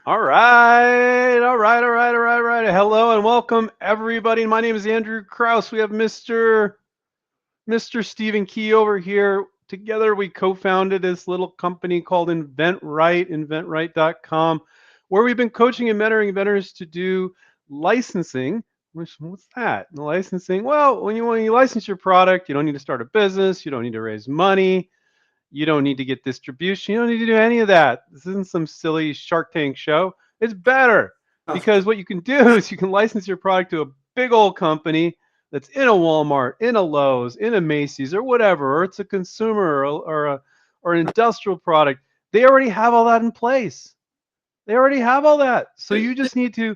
All right. Hello and welcome, everybody. My name is Andrew Krauss. We have Mr. Stephen Key over here. Together, we co-founded this little company called inventRightTV.com, where we've been coaching and mentoring inventors to do licensing. What's that? The licensing. Well, when you license your product, you don't need to start a business. You don't need to raise money. You don't need to get distribution. You don't need to do any of that. This isn't some silly Shark Tank show. It's better because what you can do is you can license your product to a big old company that's in a Walmart, in a Lowe's, in a Macy's, or whatever, or it's a consumer or an industrial product. They already have all that in place. They already have all that. So you just need to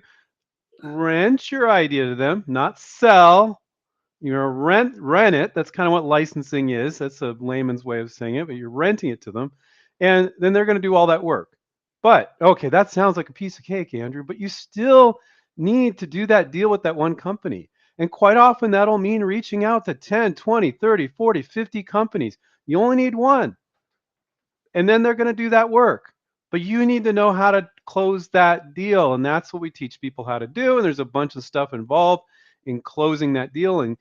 rent your idea to them, not sell. You're gonna rent it. That's kind of what licensing is. That's a layman's way of saying it, but you're renting it to them, and then they're going to do all that work. But okay, that sounds like a piece of cake, Andrew. But you still need to do that deal with that one company, and quite often that'll mean reaching out to 10, 20, 30, 40, 50 companies. You only need one, and then they're going to do that work. But you need to know how to close that deal, and that's what we teach people how to do. And there's a bunch of stuff involved in closing that deal and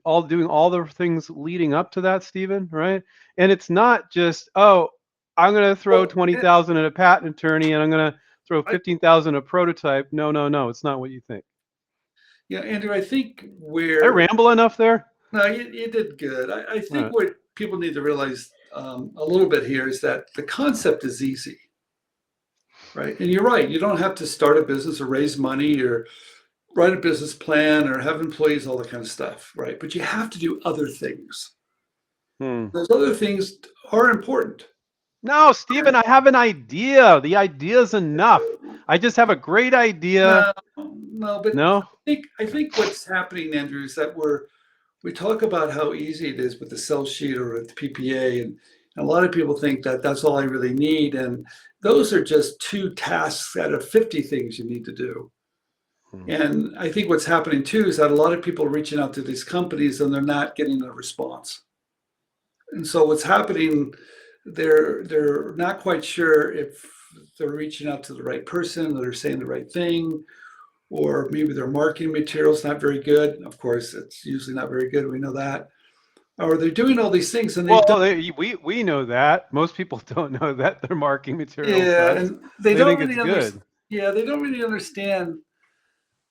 all doing all the things leading up to that, Stephen, right? And it's not just, oh, I'm going to throw Well, 20,000 at a patent attorney and I'm going to throw I, 15,000 at a prototype. No, no, no, it's not what you think. yeah, Andrew, I think I where ramble enough there? no, you did good. I All think right. what people need to realize a little bit here is that the concept is easy, right? And you're right. You don't have to start a business or raise money or write a business plan or have employees, all that kind of stuff, right? But you have to do other things. Hmm. Those other things are important. No, Stephen, I have an idea. The idea is enough. I just have a great idea. No, no, but No? I think what's happening, Andrew, is that we talk about how easy it is with the sell sheet or with the PPA, and a lot of people think that that's all I really need, and those are just two tasks out of 50 things you need to do. Hmm. And I think what's happening too is that a lot of people are reaching out to these companies and they're not getting a response. And so what's happening, they're not quite sure if they're reaching out to the right person, that they're saying the right thing, or maybe their marketing material's not very good. Of course, it's usually not very good. We know that. Or they're doing all these things and they don't. Well, we know that. Most people don't know that their marketing material Yeah, sucks. and they They don't think it's really understand. good. Yeah, they don't really understand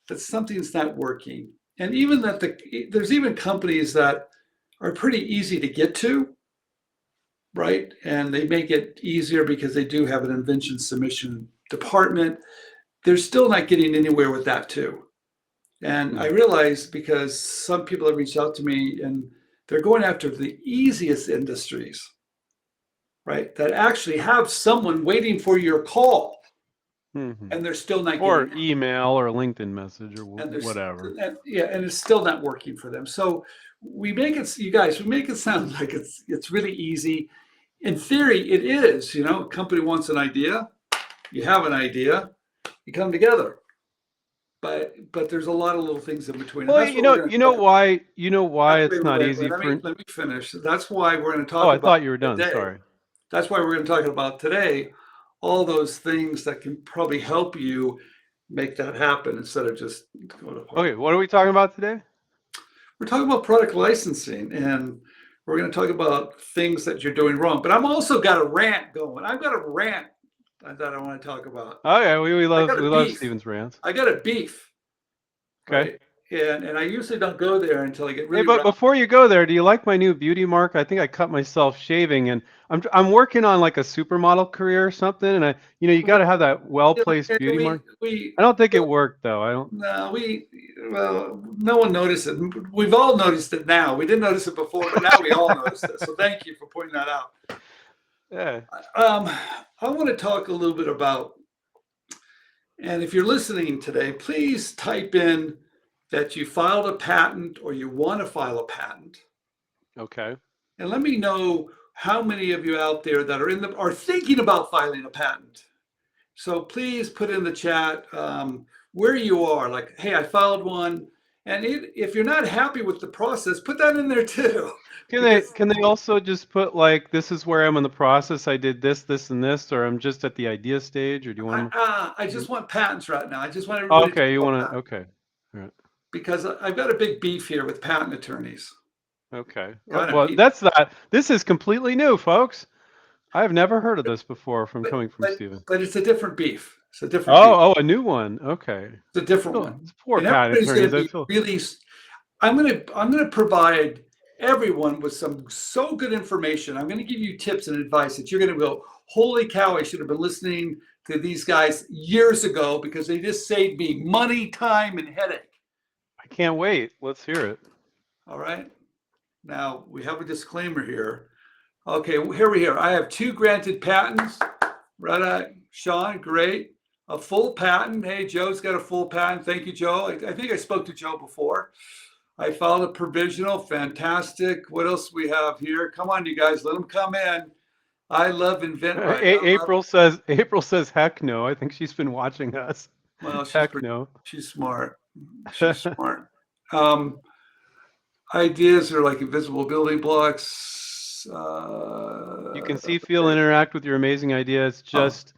that something's not working, and even that there's even companies that are pretty easy to get to, right? And they make it easier because they do have an invention submission department. They're still not getting anywhere with that too. And I Hmm. realize because some people have reached out to me and they're going after the easiest industries, right? That actually have someone waiting for your call Hmm. and they're still not getting Or it. email or LinkedIn message or And there's whatever. yeah, and it's still not working for them. So you guys, we make it sound like it's really easy. In theory, it is. A company wants an idea, you have an idea, you come together. But there's a lot of little things in between, and Well, that's what we're going to talk about. you know why Wait, it's wait, not wait, wait. easy Let me for. let me finish. That's why we're going to Oh, talk I about thought you were done. today. Sorry. That's why we're going to talk about today all those things that can probably help you make that happen instead of just going apart. Okay, what are we talking about today? We're talking about product licensing, and we're going to talk about things that you're doing wrong. But I'm also got a rant going. I've got a rant that I want to talk about. Oh yeah, we I love got we a love beef. Steven's rants. I got a beef, Okay. right? And I usually don't go there until I get Hey, really but riled. before you go there, do you like my new beauty mark? I think I cut myself shaving, and I'm working on like a supermodel career or something. And you got to have that well Yeah, placed beauty mark. we I don't think it worked though. I don't. no, well, no one noticed it. We've all noticed it now. We didn't notice it before, but now we all noticed it. So thank you for pointing that out. Yeah. Um, I want to talk a little bit about, and if you're listening today, please type in that you filed a patent or you want to file a patent, Okay. and let me know how many of you out there that are thinking about filing a patent. So please put in the chat where you are. Like, hey, I filed one, And if you're not happy with the process, put that in there too. Can they also just put like, this is where I'm in the process, I did this, this, and this, or I'm just at the idea stage, or do you want them? I just want patents right now. I just want Oh, everybody to okay, you know want to? that, Okay, all right, because I've got a big beef here with patent attorneys. okay. Got a Well, beef. that's that. This is completely new, folks. I have never heard of this before from But coming from Stephen. but it's a different beef. It's a different beef. Oh, a new one. Okay. It's a different Oh, one. poor And patent everybody's going attorneys. to I be feel. really. I'm gonna provide everyone with some so good information. I'm going to give you tips and advice that you're going to go, holy cow! I should have been listening to these guys years ago, because they just saved me money, time, and headache. I can't wait. Let's hear it. All right. Now we have a disclaimer here. Okay, here we are. I have 2 granted patents. Right, Sean, great. A full patent. Hey, Joe's got a full patent. Thank you, Joe. I think I spoke to Joe before. I filed a provisional. Fantastic. What else we have here? Come on, you guys. Let them come in. I love inventRight. April says heck no. I think she's been watching us. Well, Heck no. she's smart. She's smart. Ideas are like invisible building blocks. You can see, feel, interact with your amazing idea. It's just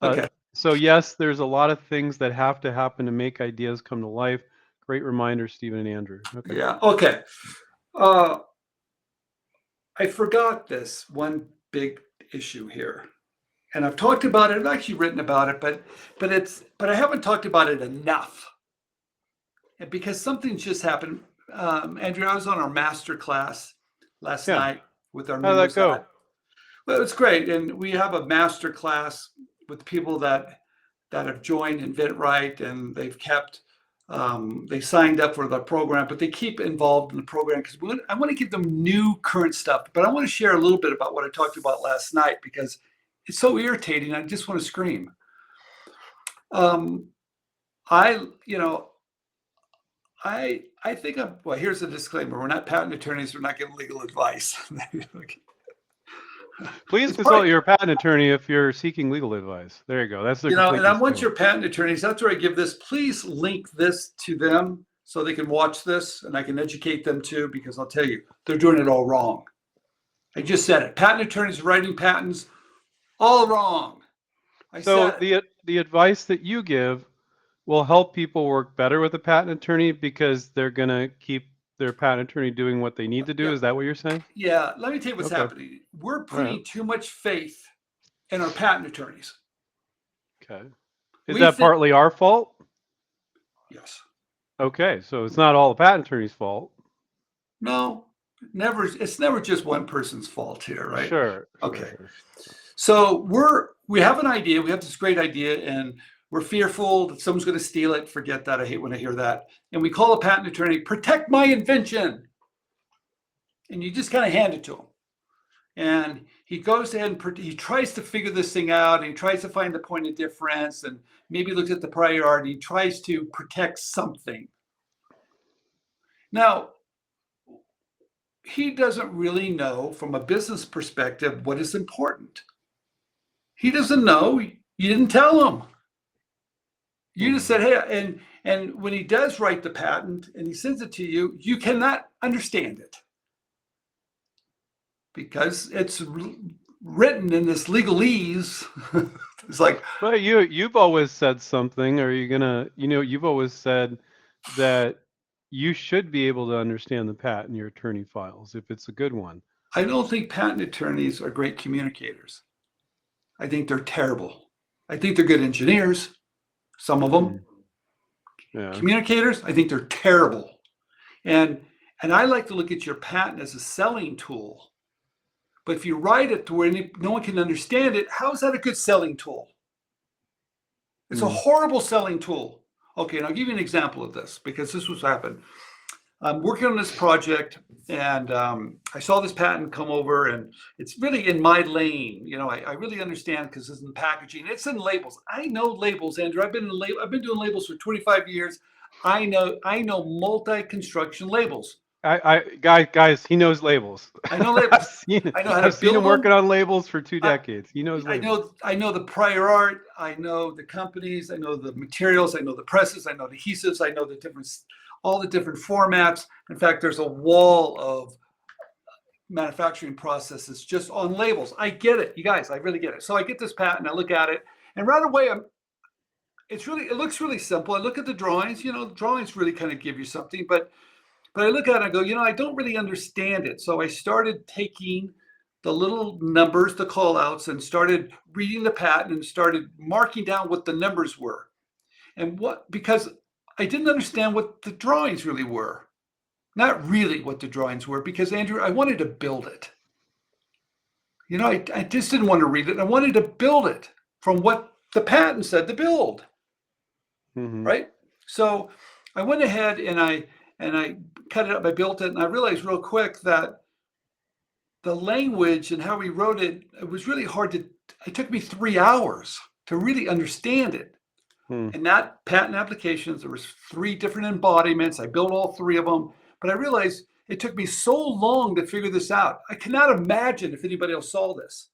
okay. So yes, there's a lot of things that have to happen to make ideas come to life. Great reminder, Stephen and Andrew. Okay. Yeah. Okay. I forgot this one big issue here, and I've talked about it. I've actually written about it, but I haven't talked about it enough. And because something's just happened. Andrew, I was on our master class last night with our members. How did that go? Well, it's great, and we have a master class with people that have joined inventRight, and they've kept. They signed up for the program, but they keep involved in the program because I want to give them new current stuff. But I want to share a little bit about what I talked about last night, because it's so irritating. I just want to scream. I think well, here's a disclaimer. We're not patent attorneys. We're not giving legal advice. Please consult your patent attorney if you're seeking legal advice. There you go. That's the and I want your patent attorneys. That's where I give this. Please link this to them so they can watch this, and I can educate them too, because I'll tell you, they're doing it all wrong. I just said it. Patent attorneys writing patents, all wrong. So the advice that you give will help people work better with a patent attorney, because they're going to keep their patent attorney doing what they need to do. Is that what you're saying? Yeah. Let me tell you what's happening. We're putting too much faith in our patent attorneys. Okay. Is that partly our fault? Yes. Okay. So it's not all the patent attorney's fault. No, never. It's never just one person's fault here, right? Sure. Okay. Sure. So we have an idea. We have this great idea, and we're fearful that someone's going to steal it. Forget that. I hate when I hear that. And we call a patent attorney, protect my invention. And you just kind of hand it to him. And he goes ahead and he tries to figure this thing out. And he tries to find the point of difference, and maybe looks at the prior art. And he tries to protect something. Now, he doesn't really know from a business perspective what is important. He doesn't know. You didn't tell him. You just said, hey, and when he does write the patent and he sends it to you, you cannot understand it, because it's written in this legalese. It's like, well, you've always said something. Are you gonna? You've always said that you should be able to understand the patent your attorney files if it's a good one. I don't think patent attorneys are great communicators. I think they're terrible. I think they're good engineers. Some of them. Yeah. Communicators, I think they're terrible. And I like to look at your patent as a selling tool. But if you write it to where no one can understand it, how is that a good selling tool? It's a horrible selling tool. Okay, and I'll give you an example of this, because this was happened. I'm working on this project, and I saw this patent come over, and it's really in my lane. I really understand, because it's in packaging. It's in labels. I know labels, Andrew. I've been doing labels for 25 years. I know multi-construction labels. Guys, he knows labels. I know I've labels. seen it. I know how to I've seen him build working them. on labels for 2 I, decades. He knows I labels. know I know the prior art. I know the companies. I know the materials. I know the presses. I know the adhesives. I know the different, all the different formats. In fact, there's a wall of manufacturing processes just on labels. I get it, you guys. I really get it. So I get this patent. I look at it, and right away, it looks really simple. I look at the drawings. You know, the drawings really kind of give you something, but I look at it and I go, you know, I don't really understand it. So I started taking the little numbers, the call outs, and started reading the patent and started marking down what the numbers were. And because I didn't understand what the drawings really were. Not really what the drawings were, because Andrew, I wanted to build it. You know, I just didn't want to read it. I wanted to build it from what the patent said to build. Hmm. Right? So I went ahead and I cut it up, I built it, and I realized real quick that the language and how we wrote it, it was really hard to, it took me 3 hours to really understand it. Hmm. And that patent applications, there was 3 different embodiments. I built all 3 of them, but I realized it took me so long to figure this out. I cannot imagine if anybody else saw this.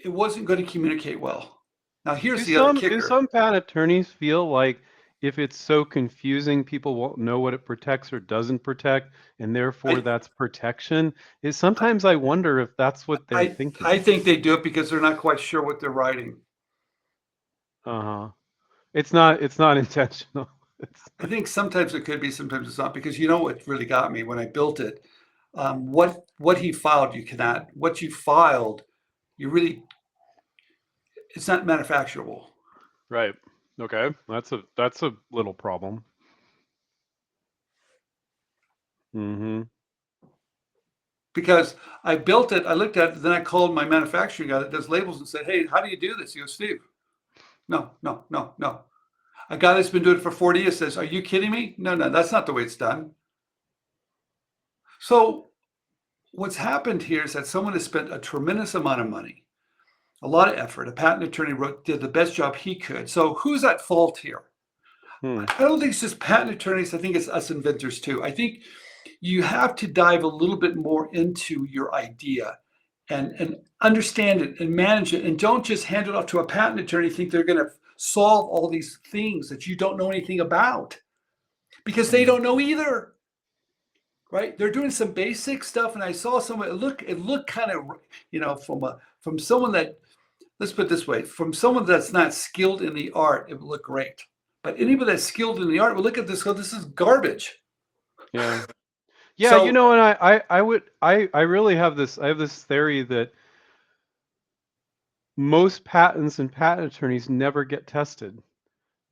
It wasn't going to communicate well. Now here's the other Do kicker. some patent attorneys feel like if it's so confusing, people won't know what it protects or doesn't protect, and therefore I that's protection? Is sometimes I wonder if that's what they're I thinking. think they do it because they're not quite sure what they're writing. Uh-huh. It's not intentional. It's I think sometimes it could be, sometimes it's not, because you know what really got me when I built it. What he filed, you cannot. What you filed, you really, it's not manufacturable. right. Okay. That's a little problem. Mm-hmm. Because I built it, I looked at it, then I called my manufacturing guy that does labels and said, "Hey, how do you do this?" He goes, "Steve, no, no, no, no. A guy that's been doing it for 40 years says, 'Are you kidding me? No, no, that's not the way it's done.'" So what's happened here is that someone has spent a tremendous amount of money, a lot of effort. A patent attorney did the best job he could. So who's at fault here? Hmm. I don't think it's just patent attorneys. I think it's us inventors too. I think you have to dive a little bit more into your idea and understand it and manage it, and don't just hand it off to a patent attorney, think they're going to solve all these things that you don't know anything about, because they Hmm. don't know either. Right? They're doing some basic stuff, and I saw someone. It looked kind of, from someone that, let's put it this way, from someone that's not skilled in the art, it would look great. But anybody that's skilled in the art will look at this, go, "This is garbage." Yeah. Yeah, So and I really have this theory that most patents and patent attorneys never get tested.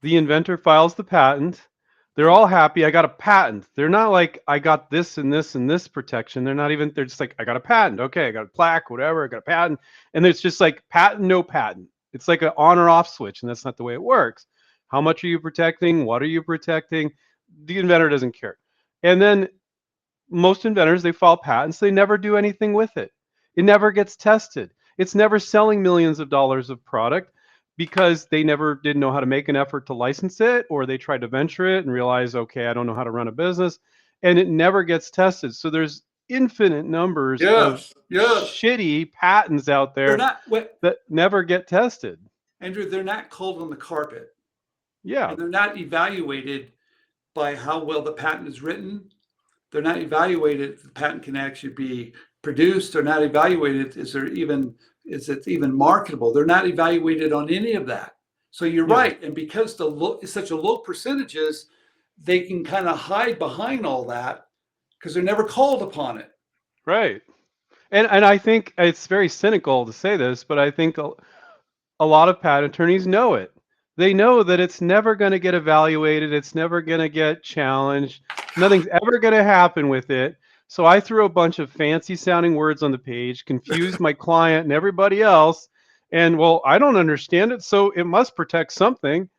The inventor files the patent. They're all happy. I got a patent. They're not like I got this and this and this protection. They're just like I got a patent. Okay, I got a plaque, whatever. I got a patent. And it's just like patent, no patent. It's like an on or off switch, and that's not the way it works. How much are you protecting? What are you protecting? The inventor doesn't care. And then most inventors, they file patents, they never do anything with it. It never gets tested. It's never selling millions of dollars of product because they never did know how to make an effort to license it, or they tried to venture it and realize, okay, I don't know how to run a business, and it never gets tested. So there's infinite numbers of yes, yes, shitty patents out they're there not. that never get tested. Andrew, they're not called on the carpet, Yeah. and they're not evaluated by how well the patent is written. They're not evaluated if the patent can actually be produced. They're not evaluated, is it even marketable? They're not evaluated on any of that. So you're Yeah. right. And because it's such a low percentages, they can kind of hide behind all that because they're never called upon it. Right. And I think it's very cynical to say this, but I think a lot of patent attorneys know it. They know that it's never going to get evaluated, it's never going to get challenged, nothing's ever going to happen with it. So I threw a bunch of fancy sounding words on the page, confused my client and everybody else, and well, I don't understand it, so it must protect something.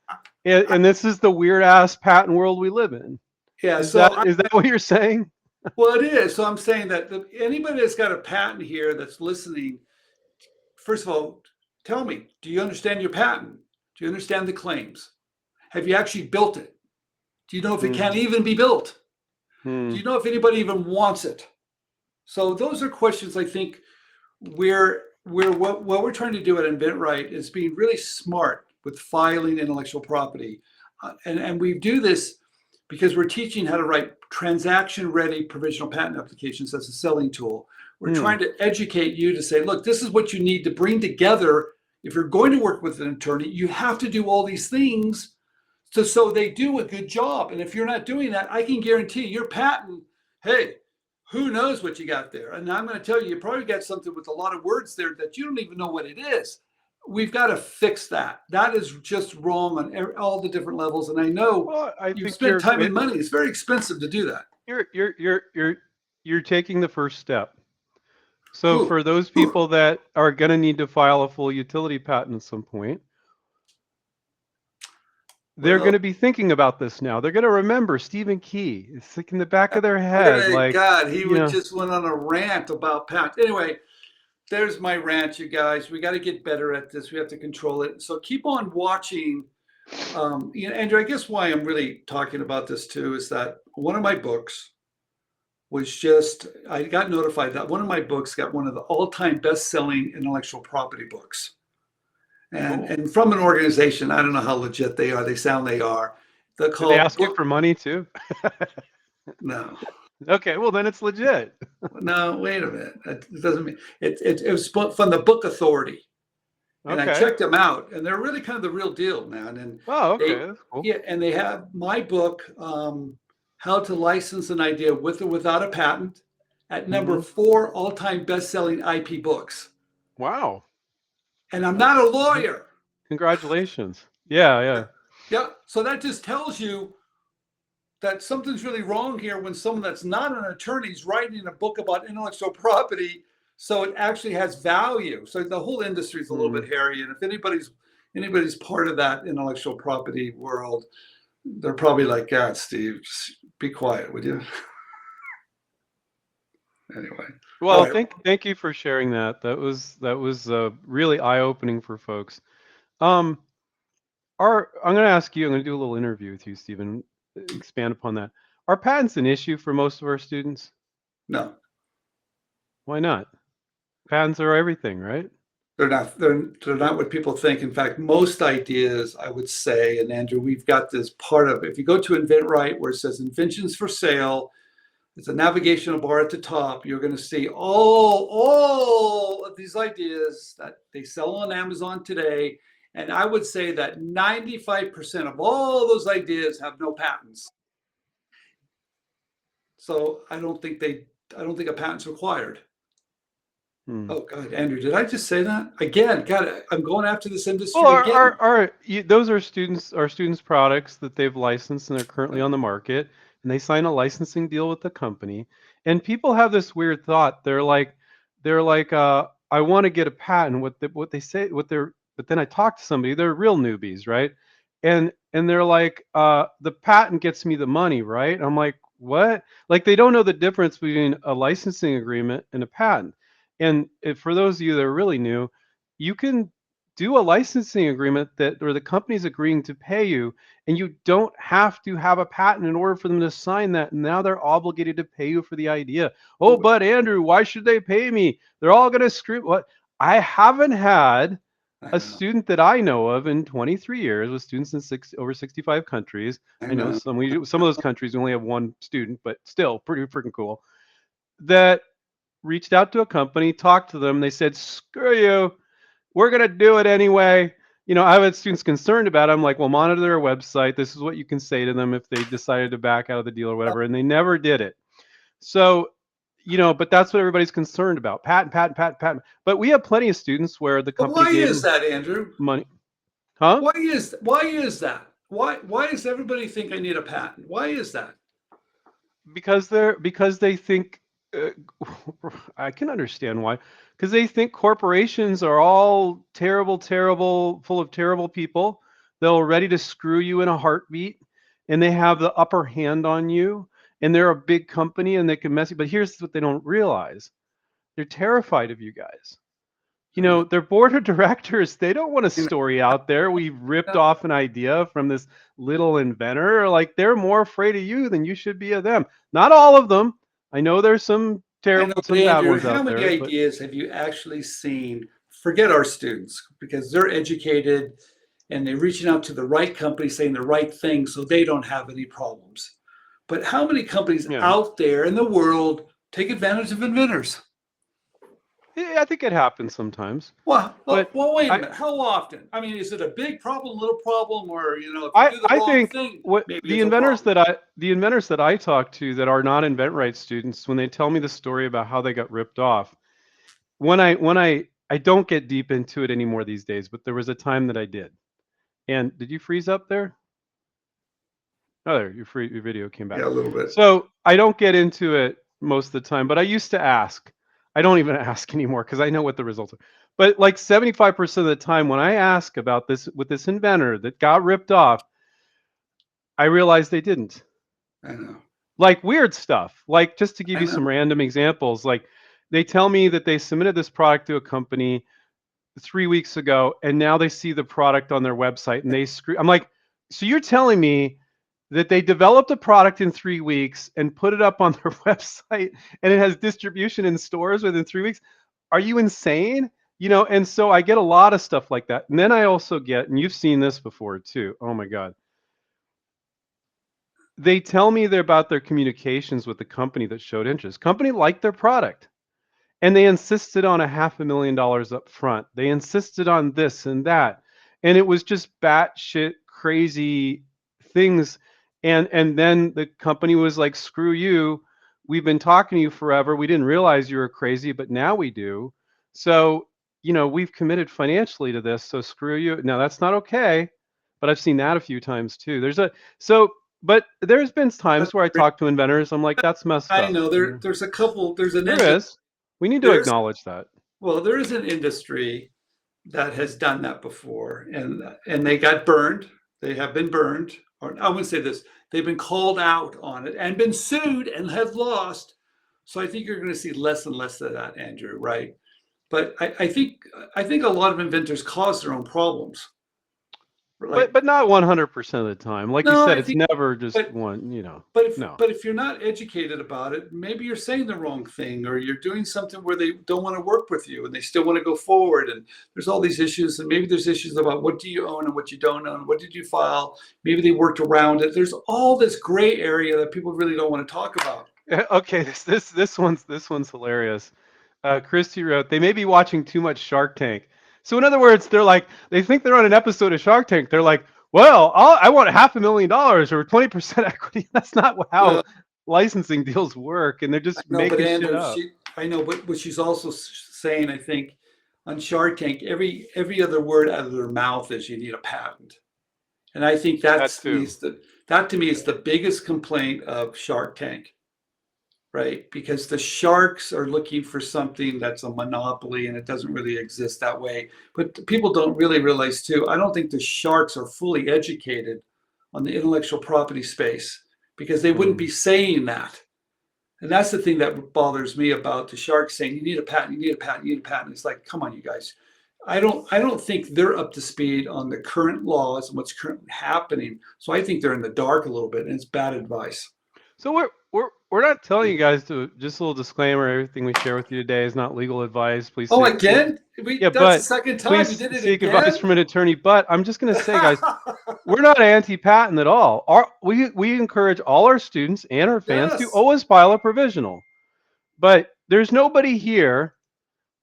And this is the weird ass patent world we live in. Yeah. Is that So is that what you're saying? well, it is. So I'm saying that anybody that's got a patent here that's listening, first of all, tell me, do you understand your patent? Do you understand the claims? Have you actually built it? Do you know if it can Mhm. even be built? Do Hmm. you know if anybody even wants it? So those are questions I think what we're trying to do at InventRight is being really smart with filing intellectual property. And we do this because we're teaching how to write transaction-ready provisional patent applications as a selling tool. We're Hmm. trying to educate you to say, look, this is what you need to bring together. If you're going to work with an attorney, you have to do all these things so they do a good job. And if you're not doing that, I can guarantee your patent, hey, who knows what you got there? And I'm going to tell you, you probably got something with a lot of words there that you don't even know what it is. We've got to fix that. That is just wrong on all the different levels. And I know Well, I you've think spent time and money. It's very expensive to do that. you're taking the first step. So Who? for those people that are going to need to file a full utility patent at some point, they're going Well, to be thinking about this now. They're going to remember Stephen Key. It's like in the back of their head, my like, God, he you would know, just went on a rant about patents. Anyway, there's my rant, you guys. We got to get better at this. We have to control it. So keep on watching. Andrew, I guess why I'm really talking about this too is that one of my books was just, I got notified that one of my books got one of the all-time best-selling intellectual property books. And, cool. and from an organization, I don't know how legit they are. They sound they are. They're Did they called ask you Book. for money too? No, Okay, well then it's legit. no, wait a minute. It doesn't mean it was from the Book Authority. And I Okay. checked them out, and they're really kind of the real deal, man. And Oh, they, okay, that's cool. yeah, and they have my book, How to License an Idea with or Without a Patent, at number Hmm. 4 all-time best-selling IP books. Wow. And I'm not That's a lawyer. congratulations. Yeah, yeah. Yeah, so that just tells you that something's really wrong here when someone that's not an attorney is writing a book about intellectual property, so it actually has value. So the whole industry is a little Hmm. bit hairy, and if anybody's part of that intellectual property world, they're probably like, God, Steve, just be quiet, would you? Anyway, all Well, right. thank you for sharing that. That was really eye-opening for folks. Um, I'm going to ask you. I'm going to do a little interview with you, Stephen. Expand upon that. Are patents an issue for most of our students? No, Why not? Patents are everything, right? they're not. They're not what people think. In fact, most ideas, I would say, and Andrew, we've got this part of. If you go to InventRight, where it says inventions for sale, it's a navigational bar at the top. You're going to see all of these ideas that they sell on Amazon today. And I would say that 95% of all those ideas have no patents. So I don't think a patent's required. Hmm. Oh God, Andrew, did I just say that again? God, I'm going after this Well, industry again. those are students' products that they've licensed and they're currently on the market, and they sign a licensing deal with the company. And people have this weird thought. They're like, I want to get a patent. What they say, but then I talk to somebody. They're real newbies, right? And they're like, the patent gets me the money, right? I'm like, what? Like they don't know the difference between a licensing agreement and a patent. And for those of you that are really new, you can do a licensing agreement that where the company's agreeing to pay you, and you don't have to have a patent in order for them to sign that. And now they're obligated to pay you for the idea. Oh, but Andrew, why should they pay me? They're all going to screw what? I haven't had I a know, student that I know of in 23 years with students in over 65 countries. I I know know. some of those countries only have one student, but still pretty freaking cool. That reached out to a company, talked to them. They said, "Screw you, we're going to do it anyway." I've had students concerned about it. I'm like, well, monitor their website. This is what you can say to them if they decided to back out of the deal or whatever. And they never did it. So, but that's what everybody's concerned about. Patent, patent, patent, patent. But we have plenty of students where the But company why gave is them that, Andrew? money. Huh? Why is that? Why does everybody think I need a patent? Why is that? Because they think uh, I can understand why. Because they think corporations are all terrible, terrible, full of terrible people. They're ready to screw you in a heartbeat, and they have the upper hand on you. And they're a big company, and they can mess you. But here's what they don't realize: they're terrified of you guys. their board of directors, they don't want a You story out there. We ripped know, off an idea from this little inventor. Like, they're more afraid of you than you should be of them. Not all of them. I know there's some I know, terrible, but some bad Andrew, ones how out many there, but ideas have you actually seen? Forget our students because they're educated and they're reaching out to the right company saying the right thing so they don't have any problems. But how many companies yeah. out there in the world take advantage of inventors? Yeah, I think it happens sometimes. Well, But wait a I, minute. How often? I mean, is it a big problem, little problem, or if you I do the I wrong think thing, what maybe it's a problem? the inventors that I talk to that are not InventRight students, when they tell me the story about how they got ripped off, when I don't get deep into it anymore these days, but there was a time that I did. And did you freeze up there? Oh, there, your video came back. Yeah, a little bit. So I don't get into it most of the time, but I used to ask. I don't even ask anymore because I know what the results are. But like 75% of the time when I ask about this with this inventor that got ripped off, I realize they didn't. I know. Like weird stuff. Like, just to give I you know. some random examples, like they tell me that they submitted this product to a company 3 weeks ago, and now they see the product on their website and they screw. I'm like, so you're telling me that they developed a product in 3 weeks and put it up on their website and it has distribution in stores within 3 weeks? Are you insane? And so I get a lot of stuff like that. And then I also get, and you've seen this before too. Oh my God. They tell me they're about their communications with the company that showed interest. Company liked their product. And they insisted on a $500,000 up front. They insisted on this and that. And it was just batshit crazy things. And then the company was like, screw you. We've been talking to you forever. We didn't realize you were crazy, but now we do. So, we've committed financially to this. So screw you. Now that's not okay. But I've seen that a few times too. But there's been times where I talk to inventors. I'm like, that's messed I up. know there's a couple. There's an There industry. is. We need to There's acknowledge that. well, there is an industry that has done that before, and they got burned. They have been burned, or I wouldn't say this. They've been called out on it and been sued and have lost. So I think you're going to see less and less of that, Andrew. Right? But I think a lot of inventors cause their own problems. But Like, but not 100% of the time. Like you no, said, I it's think, never just but one. But if No. but if you're not educated about it, maybe you're saying the wrong thing, or you're doing something where they don't want to work with you and they still want to go forward. And there's all these issues, and maybe there's issues about what do you own and what you don't own, what did you file? Maybe they worked around it. There's all this gray area that people really don't want to talk about. Okay, this one's hilarious. Christy wrote, they may be watching too much Shark Tank. So in other words, they think they're on an episode of Shark Tank. They're like, well, I want $500,000 or 20% equity. That's not how Well, licensing deals work, and they're I just know, but making shit Andrew, up. I know, but what she's also saying, I think, on Shark Tank, every other word out of their mouth is you need a patent. And I think That too. that to me is the biggest complaint of Shark Tank, right? Because the sharks are looking for something that's a monopoly and it doesn't really exist that way. But people don't really realize too, I don't think the sharks are fully educated on the intellectual property space because they wouldn't be Mm. saying that. And that's the thing that bothers me about the sharks saying you need a patent, you need a patent, you need a patent. It's like, come on, you guys. I don't think they're up to speed on the current laws and what's currently happening. So I think they're in the dark a little bit, and it's bad advice. So we're not telling you guys to, just a little disclaimer, everything we share with you today is not legal advice. Please Oh, seek again? yeah, That's the but second time you please did it seek advice again. from an attorney. But I'm just going to say, guys, we're not anti-patent at all. We encourage all our students and our fans to Yes. always file a provisional. But there's nobody here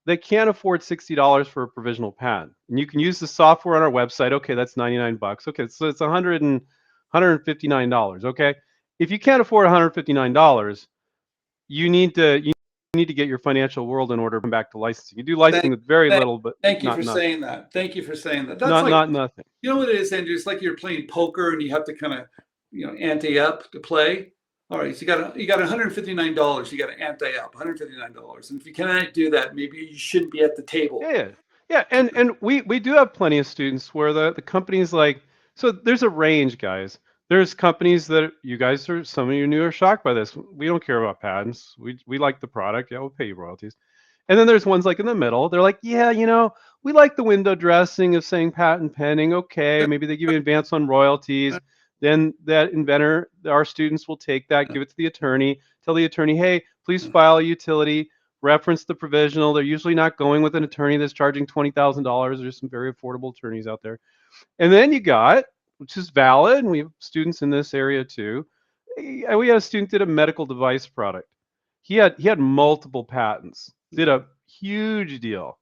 that can't afford $60 for a provisional patent. And you can use the software on our website. Okay, that's $99. Okay, so it's $159. Okay, if you can't afford $159, you need to get your financial world in order to come back to licensing. You do licensing Thank, with very thank, little, but thank you not for nothing. saying that. Thank you for saying that. That's Not like, not nothing. you know what it is, Andrew? It's like you're playing poker and you have to kind of, ante up to play. All right, so you got $159. You got to ante up $159, and if you cannot do that, maybe you shouldn't be at the table. Yeah, yeah, and we do have plenty of students where the companies like, so there's a range, guys. There's companies that you guys some of you new are shocked by this. We don't care about patents. We like the product. Yeah, we'll pay you royalties. And then there's ones like in the middle. They're like, yeah, we like the window dressing of saying patent pending. Okay, maybe they give you advance on royalties. Then that inventor, our students will take that, give it to the attorney, tell the attorney, hey, please file a utility, reference the provisional. They're usually not going with an attorney that's charging $20,000. There's some very affordable attorneys out there. And then you got, which is valid, and we have students in this area too. We had a student did a medical device product. He had multiple patents, did a huge deal.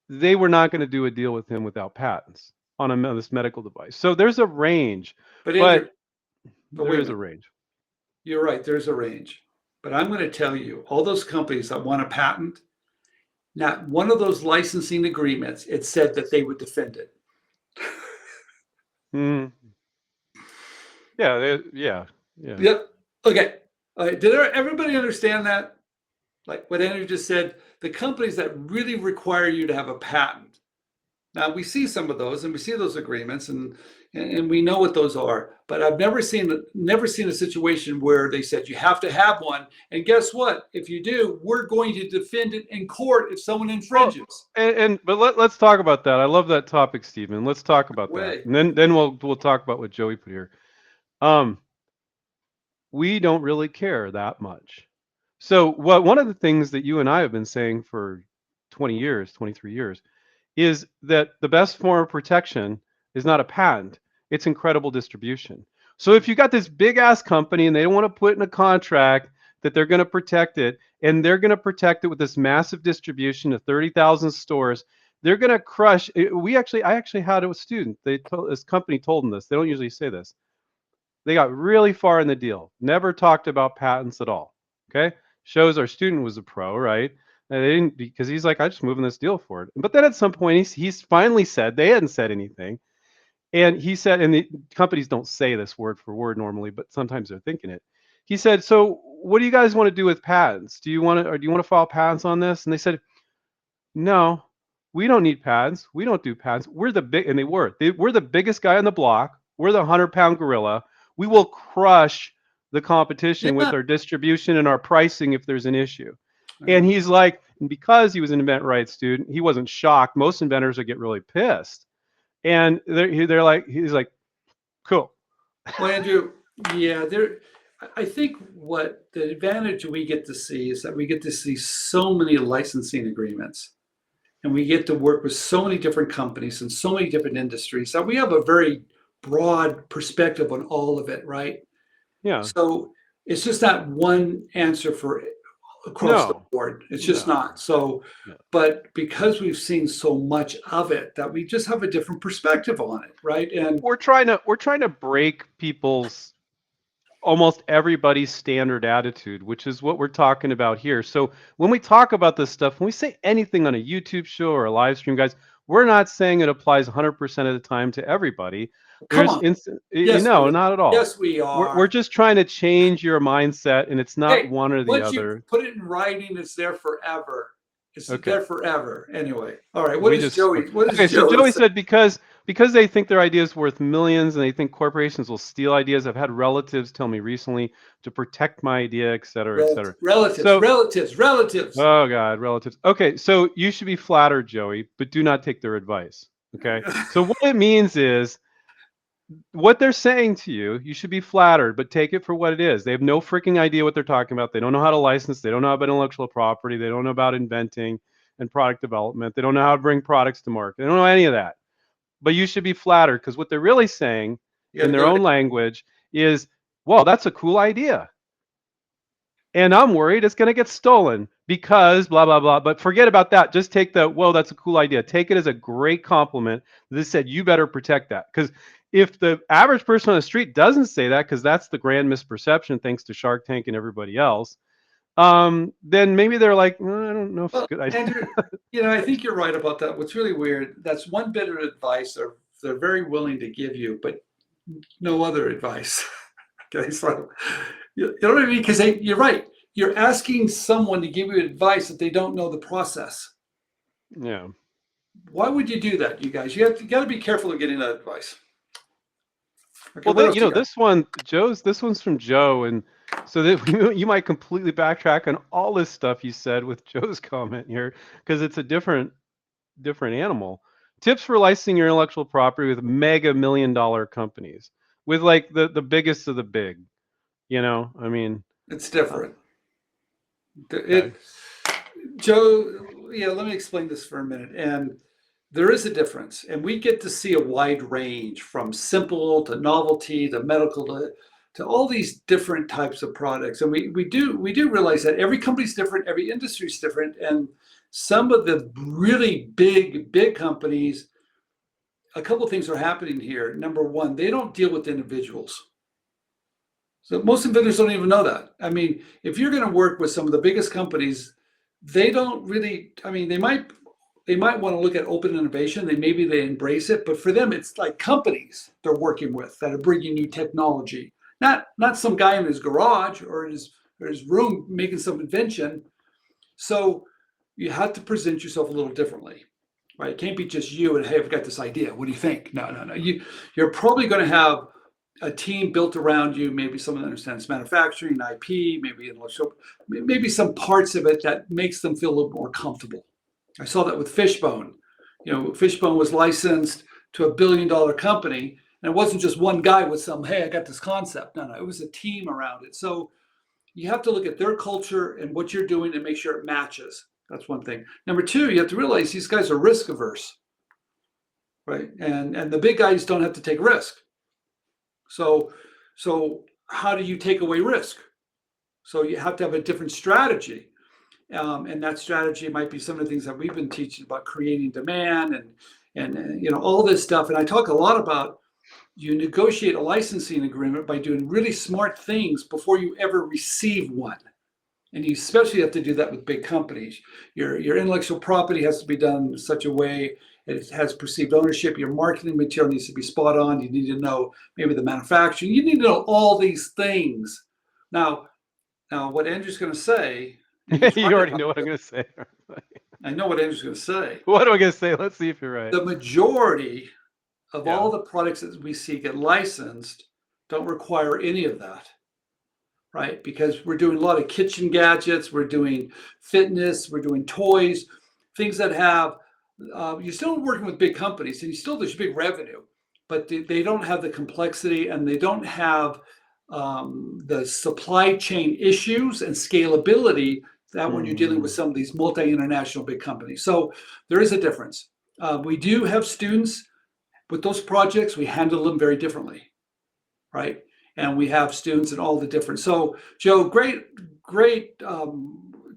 They were not going to do a deal with him without patents on this medical device. So there's a range, But but Andrew, but there wait a is a minute. range. You're right. There's a range. But I'm going to tell you, all those companies that want a patent, not one of those licensing agreements, it said that they would defend it. Mm. Yeah, yeah. Yep. Okay. Did everybody understand that? Like what Andrew just said, the companies that really require you to have a patent. Now we see some of those, and we see those agreements, and we know what those are. But I've never seen a situation where they said you have to have one. And guess what? If you do, we're going to defend it in court if someone Well, infringes. but let's talk about that. I love that topic, Stephen. Let's talk about that, Way. and then we'll talk about what Joey put here. Um, we don't really care that much. So one of the things that you and I have been saying for 20 years, 23 years, is that the best form of protection is not a patent, it's incredible distribution. So if you got this big ass company and they don't want to put in a contract that they're going to protect it, and they're going to protect it with this massive distribution of 30,000 stores, they're going to crush. I actually had a student. This company told them this. They don't usually say this. They got really far in the deal, never talked about patents at all. Okay, shows our student was a pro, right? And they didn't, because he's like, I just moving this deal forward. But then at some point, he's finally said, they hadn't said anything, and he said, and the companies don't say this word for word normally, but sometimes they're thinking it. He said, so what do you guys want to do with patents? Do you want to, or do you want to file patents on this? And they said, no, we don't need patents. We don't do patents. We're the big, and we're the biggest guy on the block. We're the 100-pound gorilla. We will crush the competition Yeah. with our distribution and our pricing if there's an issue. And Yeah. he's like, because he was an invent student, he wasn't shocked. Most inventors would get really pissed. And they're like, he's like, cool. Well, Andrew, yeah, I think what the advantage we get to see is that we get to see so many licensing agreements, and we get to work with so many different companies and so many different industries that we have a very broad perspective on all of it, right? Yeah. So it's just not one answer for across the No. board. It's just No. not. So, No. but because we've seen so much of it, that we just have a different perspective on it, right? And We're trying to break people's almost everybody's standard attitude, which is what we're talking about here. So when we talk about this stuff, when we say anything on a YouTube show or a live stream, guys, we're not saying it applies 100% of the time to everybody. come There's on, yes, no, not at all. yes, we We're are. just trying to change your mindset, and it's not Hey, one or the once you other. put it in writing, it's there forever. It's Okay. there forever. Anyway, all right. We just What okay. is So Joey Joey say? said because they think their idea is worth millions and they think corporations will steal ideas. I've had relatives tell me recently to protect my idea, et cetera, et cetera. Relatives, So, relatives, relatives. oh God, relatives. Okay, so you should be flattered, Joey, but do not take their advice. Okay. So what it means is what they're saying to you, you should be flattered, but take it for what it is. They have no freaking idea what they're talking about. They don't know how to license. They don't know about intellectual property. They don't know about inventing and product development. They don't know how to bring products to market. They don't know any of that. But you should be flattered because what they're really saying You got in to their go to. own language is, well, that's a cool idea. And I'm worried it's going to get stolen because blah, blah, blah. But forget about that. Just take the, whoa, that's a cool idea. Take it as a great compliment. This said, you better protect that. Because if the average person on the street doesn't say that, because that's the grand misperception, thanks to Shark Tank and everybody else, then maybe they're like, I don't know if it's a Well, good idea. Andrew, I think you're right about that. What's really weird, that's one bit of advice they're very willing to give you, but no other advice. Okay, so you know what I mean? Because you're right. You're asking someone to give you advice that they don't know the process. Yeah. Why would you do that, you guys? You got to be careful of getting that advice. Okay, Well, what else you got? this one's from Joe, and So that you might completely backtrack on all this stuff you said with Joe's comment here, because it's a different animal. Tips for licensing your intellectual property with mega million dollar companies, with like the biggest of the big. I mean, It's uh, different. okay. It, Joe, yeah, let me explain this for a minute. And there is a difference, and we get to see a wide range from simple to novelty to medical to all these different types of products. And we do realize that every company's different, every industry is different, and some of the really big companies, a couple of things are happening here. Number one, they don't deal with individuals. So most inventors don't even know that. I mean, if you're going to work with some of the biggest companies, they don't really. I mean, they might want to look at open innovation. They embrace it, but for them, it's like companies they're working with that are bringing new technology. Not some guy in his garage or his room making some invention. So you have to present yourself a little differently, right? It can't be just you and hey, I've got this idea. What do you think? No, no, no. You're probably going to have a team built around you, maybe someone that understands manufacturing, IP, maybe intellectual, maybe some parts of it that makes them feel a little more comfortable. I saw that with Fishbone. Fishbone was licensed to $1 billion company, and it wasn't just one guy with some, hey, I got this concept. No, no, it was a team around it. So you have to look at their culture and what you're doing and make sure it matches. That's one thing. Number two, you have to realize these guys are risk averse, right? And the big guys don't have to take risk. So how do you take away risk? So you have to have a different strategy. And that strategy might be some of the things that we've been teaching about creating demand and all this stuff. And I talk a lot about you negotiate a licensing agreement by doing really smart things before you ever receive one. And you especially have to do that with big companies. Your intellectual property has to be done in such a way it has perceived ownership. Your marketing material needs to be spot on. You need to know maybe the manufacturing. You need to know all these things. Now, what Andrew's going to say, he's You right already about know what I'm it. going to say. I know what Andrew's going to say. What am I going to say? Let's see if you're right. The majority of Yeah. all the products that we see get licensed don't require any of that, right? Because we're doing a lot of kitchen gadgets, we're doing fitness, we're doing toys, things that have, you're still working with big companies and there's big revenue, but they don't have the complexity and they don't have the supply chain issues and scalability that when you're dealing with Mm. some of these multi-international big companies. So there is a difference. We do have students with those projects, we handle them very differently, right? And we have students in all the different. So, Joe, great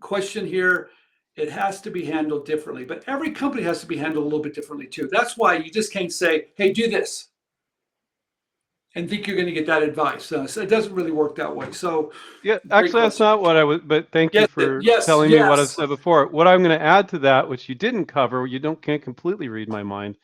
question here. It has to be handled differently, but every company has to be handled a little bit differently too. That's why you just can't say, "Hey, do this," and think you're going to get that advice. So it doesn't really work that way. So, Yeah, great actually, that's question. not what I was, but thank you Yes, for yes, telling me what I've yes. said before. What I'm going to add to that, which you didn't cover, can't completely read my mind,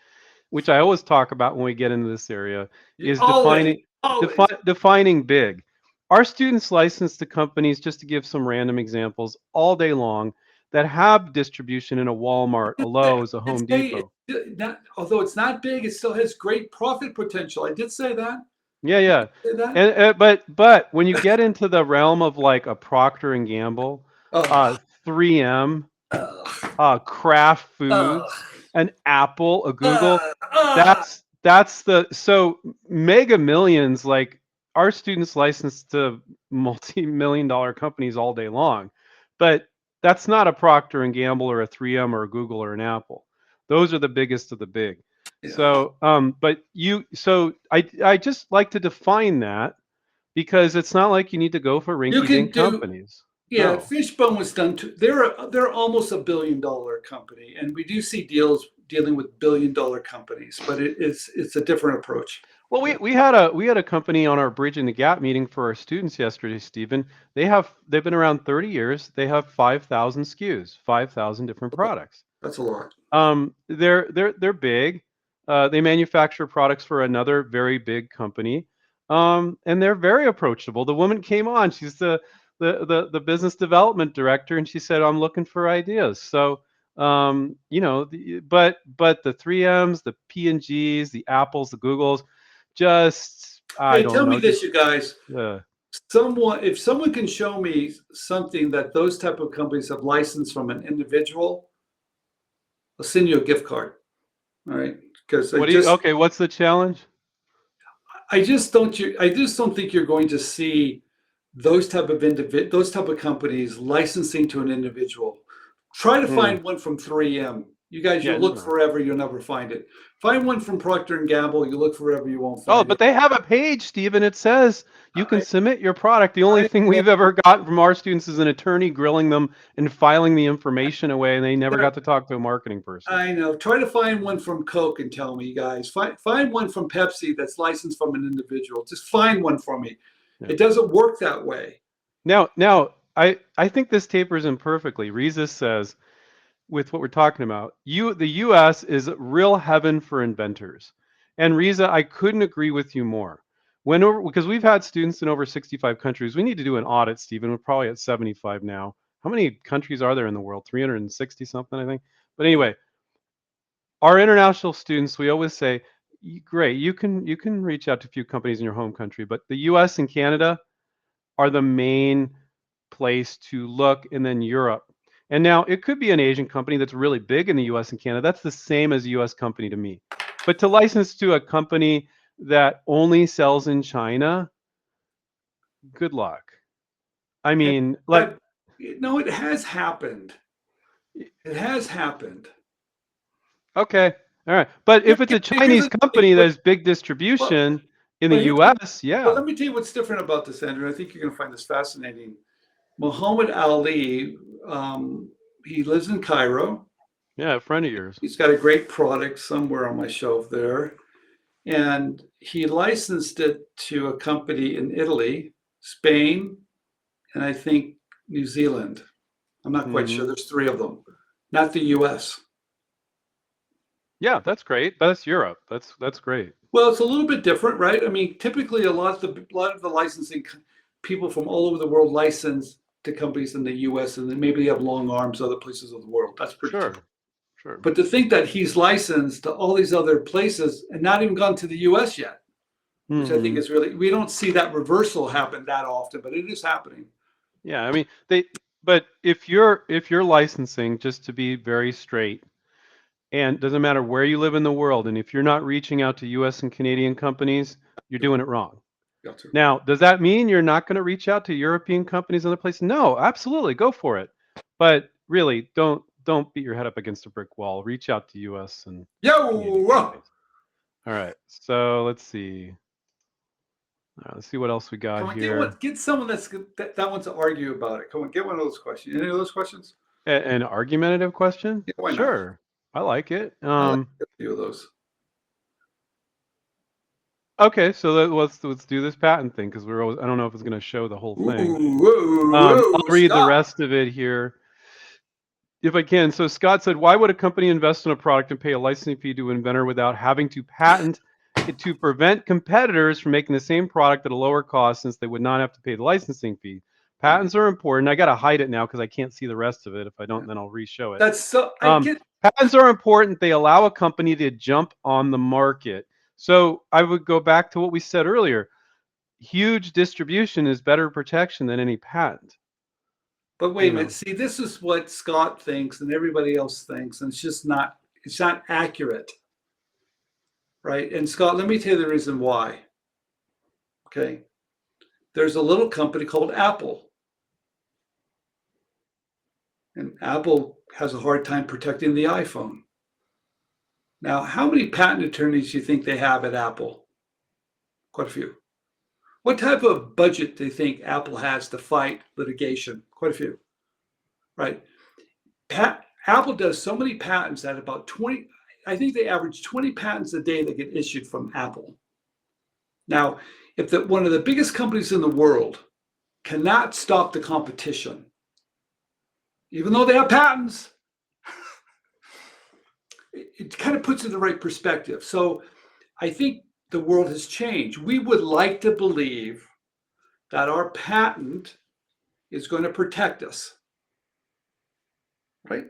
which I always talk about when we get into this area, is Always, always. defining big. Our students license to companies, just to give some random examples, all day long that have distribution in a Walmart, a Lowe's, a It's Home hey, Depot. not, although it's not big, it still has great profit potential. I did say that. Yeah, yeah. Say that. And but when you get into the realm of like a Procter and Gamble, Oh, 3M, oh, Kraft oh, Foods, an Apple, a Google. oh, oh. That's the so mega millions. Like our students license to multi-million dollar companies all day long, but that's not a Procter and Gamble or a 3M or a Google or an Apple. Those are the biggest of the big. Yeah. So, I just like to define that because it's not like you need to go for You can rinky-dink do, companies. yeah, No. Fishbone was done to, they're almost $1 billion company. And we do see deals dealing with $1 billion companies, but it's a different approach. Well, Yeah. we had a company on our Bridging the Gap meeting for our students yesterday, Stephen. They've been around 30 years. They have 5,000 SKUs, 5,000 different products. That's a lot. They're big. They manufacture products for another very big company, and they're very approachable. The woman came on. She's the business development director, and she said, "I'm looking for ideas." So, but the 3Ms, the P&Gs, the Apples, the Googles, just I Hey, don't tell me know, this, just you guys. uh, if someone can show me something that those type of companies have licensed from an individual, I'll send you a gift card. All right, because Okay, what's the challenge? I just don't think you're going to see those type of companies licensing to an individual. Try to Hmm. find one from 3M. You guys, Yeah, you'll look no. forever, you'll never find it. Find one from Procter and Gamble, you look forever, you won't Oh, find but it. they have a page, Stephen. It says you can I, submit your product. The only I thing know, we've ever gotten from our students is an attorney grilling them and filing the information away, and they never got to talk to a marketing person. I know. Try to find one from Coke and tell me, guys. Find one from Pepsi that's licensed from an individual. Just find one for me. Yeah. It doesn't work that way. Now, I think this tapers in perfectly. Reza says, with what we're talking about, the U.S. is real heaven for inventors, and Reza, I couldn't agree with you more. Because we've had students in over 65 countries. We need to do an audit, Stephen. We're probably at 75 now. How many countries are there in the world? 360 something, I think. But anyway, our international students, we always say, great, you can reach out to a few companies in your home country, but the U.S. and Canada are the main place to look, and then Europe. And now it could be an Asian company that's really big in the US and Canada. That's the same as a US company to me. But to license to a company that only sells in China, good luck. I And mean, like, that, no, it has happened. It has happened. okay, all right. But Here, if it's here- a here's Chinese the thing, company that has big but, distribution in the but here's the, US, but yeah. let me tell you what's different about this, Andrew. I think you're going to find this fascinating. Muhammad Ali, um, he lives in Cairo. Yeah, a friend of yours. He's got a great product somewhere on my shelf there. And he licensed it to a company in Italy, Spain, and I think New Zealand. I'm not quite sure. Hmm. There's three of them, not the US. Yeah, that's great. That's Europe. That's great. Well, it's a little bit different, right? I mean, typically a lot of the licensing people from all over the world license to companies in the US, and then maybe they have long arms other places of the world. That's pretty typical. Sure, sure. But to think that he's licensed to all these other places and not even gone to the US yet, which I think Hmm. is really, we don't see that reversal happen that often, but it is happening. Yeah, I mean but if you're licensing, just to be very straight, and doesn't matter where you live in the world, and if you're not reaching out to US and Canadian companies, you're doing it wrong. Got to. Now, does that mean you're not going to reach out to European companies and other places? No, absolutely, go for it. But really, don't beat your head up against a brick wall. Reach out to US and Canadian Yo! companies. All right. So, let's see. Let's see what else we got Come on, here. get someone that wants to argue about it. Come on, get one of those questions. Any of those questions? An argumentative question? Yeah, why not? Sure. I like it. I like a few of those. Okay, so let's do this patent thing because I don't know if it's going to show the whole thing. Ooh, whoa, I'll whoa, read the stop. rest of it here if I can. So Scott said, why would a company invest in a product and pay a licensing fee to an inventor without having to patent it to prevent competitors from making the same product at a lower cost, since they would not have to pay the licensing fee? Patents are important. I got to hide it now because I can't see the rest of it. If I don't, then I'll re-show it. That's so, I Um, get, Patents are important. They allow a company to jump on the market. So I would go back to what we said earlier. Huge distribution is better protection than any patent. but wait You a minute. know. See, this is what Scott thinks and everybody else thinks, and it's not accurate. Right? And Scott, let me tell you the reason why. Okay. There's a little company called Apple. And Apple has a hard time protecting the iPhone. Now, how many patent attorneys do you think they have at Apple? Quite a few. What type of budget do you think Apple has to fight litigation? Quite a few, right? Apple does so many patents at about 20, I think they average 20 patents a day that get issued from Apple. Now, if one of the biggest companies in the world cannot stop the competition, even though they have patents, it kind of puts it in the right perspective. So I think the world has changed. We would like to believe that our patent is going to protect us, right?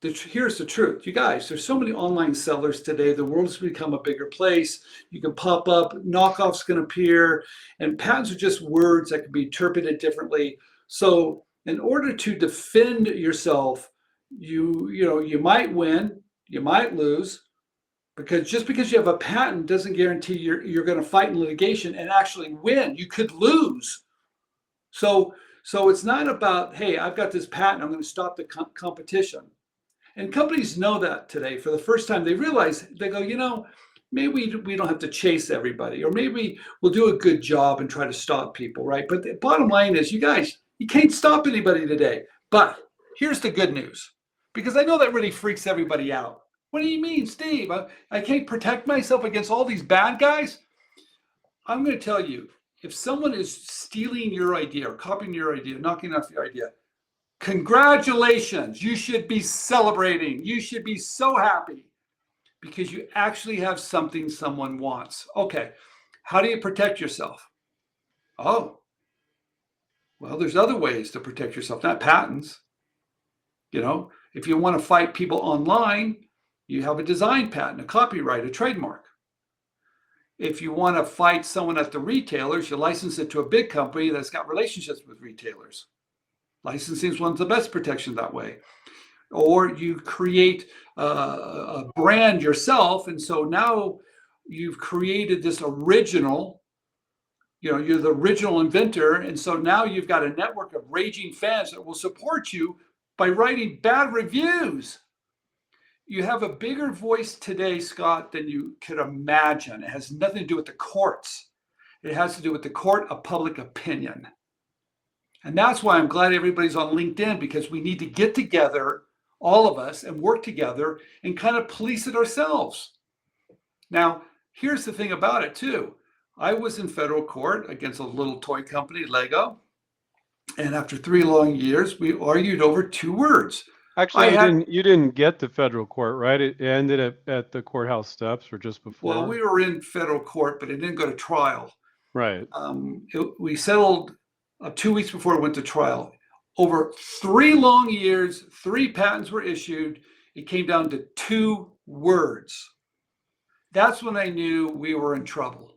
here's the truth. You guys, there's so many online sellers today. The world's become a bigger place. You can pop up, knockoffs can appear, and patents are just words that can be interpreted differently. So in order to defend yourself, you might win, you might lose, because just because you have a patent doesn't guarantee you're going to fight in litigation and actually win. You could lose. So it's not about, hey, I've got this patent, I'm going to stop the competition. And companies know that today. For the first time, they realize, they go, maybe we don't have to chase everybody, or maybe we'll do a good job and try to stop people, right? But the bottom line is, you guys, you can't stop anybody today. But here's the good news, because I know that really freaks everybody out. What do you mean, Steve? I can't protect myself against all these bad guys? I'm going to tell you, if someone is stealing your idea or copying your idea, knocking off your idea, congratulations. You should be celebrating. You should be so happy because you actually have something someone wants. Okay, how do you protect yourself? Oh, well, there's other ways to protect yourself, not patents. If you want to fight people online, you have a design patent, a copyright, a trademark. If you want to fight someone at the retailers, you license it to a big company that's got relationships with retailers. Licensing is one of the best protections that way. Or you create a brand yourself, and so now you've created this original, you're the original inventor, and so now you've got a network of raging fans that will support you by writing bad reviews. You have a bigger voice today, Scott, than you could imagine. It has nothing to do with the courts. It has to do with the court of public opinion. And that's why I'm glad everybody's on LinkedIn, because we need to get together, all of us, and work together and kind of police it ourselves. Now, here's the thing about it too. I was in federal court against a little toy company, Lego. And after 3 long years, we argued over 2 words. Actually, you didn't get to federal court, right? It ended at the courthouse steps or just before. Well, we were in federal court, but it didn't go to trial. Right. We settled 2 weeks before it went to trial. Over 3 long years, 3 patents were issued. It came down to 2 words. That's when I knew we were in trouble.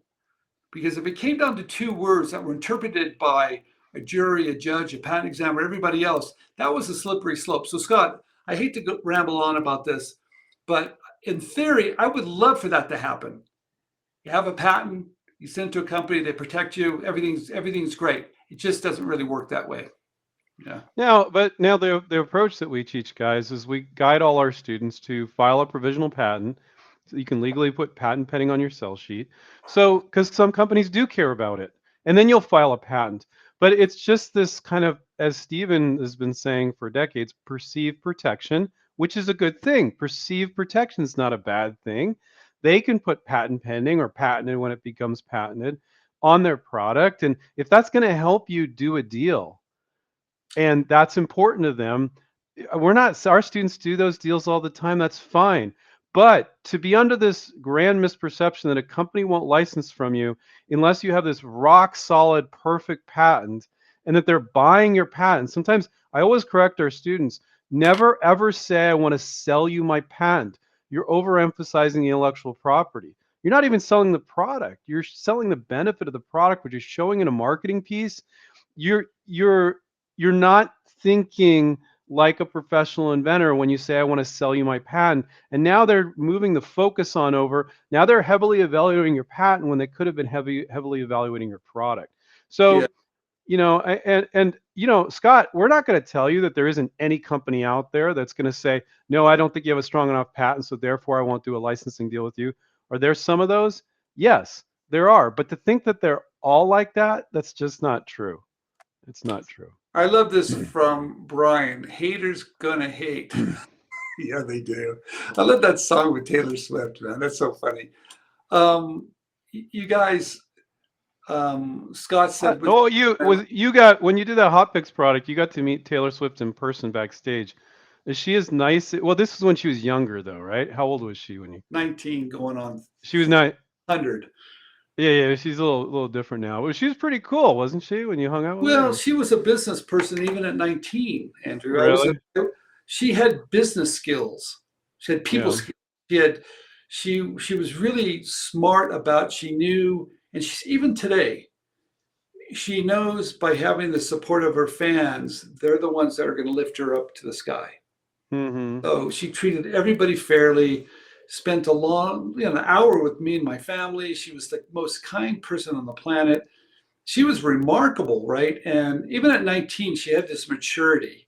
Because if it came down to 2 words that were interpreted by a jury, a judge, a patent examiner, everybody else, that was a slippery slope. So Scott, I hate to ramble on about this, but in theory, I would love for that to happen. You have a patent, you send it to a company, they protect you, everything's great. It just doesn't really work that way. Yeah. Now the approach that we teach guys is we guide all our students to file a provisional patent. So you can legally put patent pending on your sell sheet. So, because some companies do care about it, and then you'll file a patent. But it's just this kind of, as Stephen has been saying for decades, perceived protection, which is a good thing. Perceived protection is not a bad thing. They can put patent pending or patented when it becomes patented on their product. And if that's going to help you do a deal, and that's important to them, our students do those deals all the time. That's fine. But to be under this grand misperception that a company won't license from you unless you have this rock solid, perfect patent, and that they're buying your patent. Sometimes I always correct our students, never ever say, I want to sell you my patent. You're overemphasizing the intellectual property. You're not even selling the product. You're selling the benefit of the product, which is showing in a marketing piece. You're not thinking like a professional inventor when you say, I want to sell you my patent. And now they're moving the focus on over. Now they're heavily evaluating your patent when they could have been heavily evaluating your product. So, yeah. Scott, we're not going to tell you that there isn't any company out there that's going to say, no, I don't think you have a strong enough patent, so therefore I won't do a licensing deal with you. Are there some of those? Yes, there are. But to think that they're all like that, that's just not true. It's not true. I love this from Brian. Haters gonna hate. Yeah, they do. I love that song with Taylor Swift, man. That's so funny. You guys, Scott said. When you did that Hot Picks product, you got to meet Taylor Swift in person backstage. Is she as nice? Well, this is when she was younger, though, right? How old was she when you? 19, going on. She was 100. Yeah, she's a little different now. Well, she was pretty cool, wasn't she, when you hung out with her? Well, she was a business person even at 19, Andrew. Really? she had business skills. She had people Yeah. skills. She was really smart about, she knew, and she's even today, she knows by having the support of her fans, they're the ones that are going to lift her up to the sky. Mm-hmm. So she treated everybody fairly, spent an hour with me and my family. She was the most kind person on the planet. She was remarkable, right? And even at 19, she had this maturity,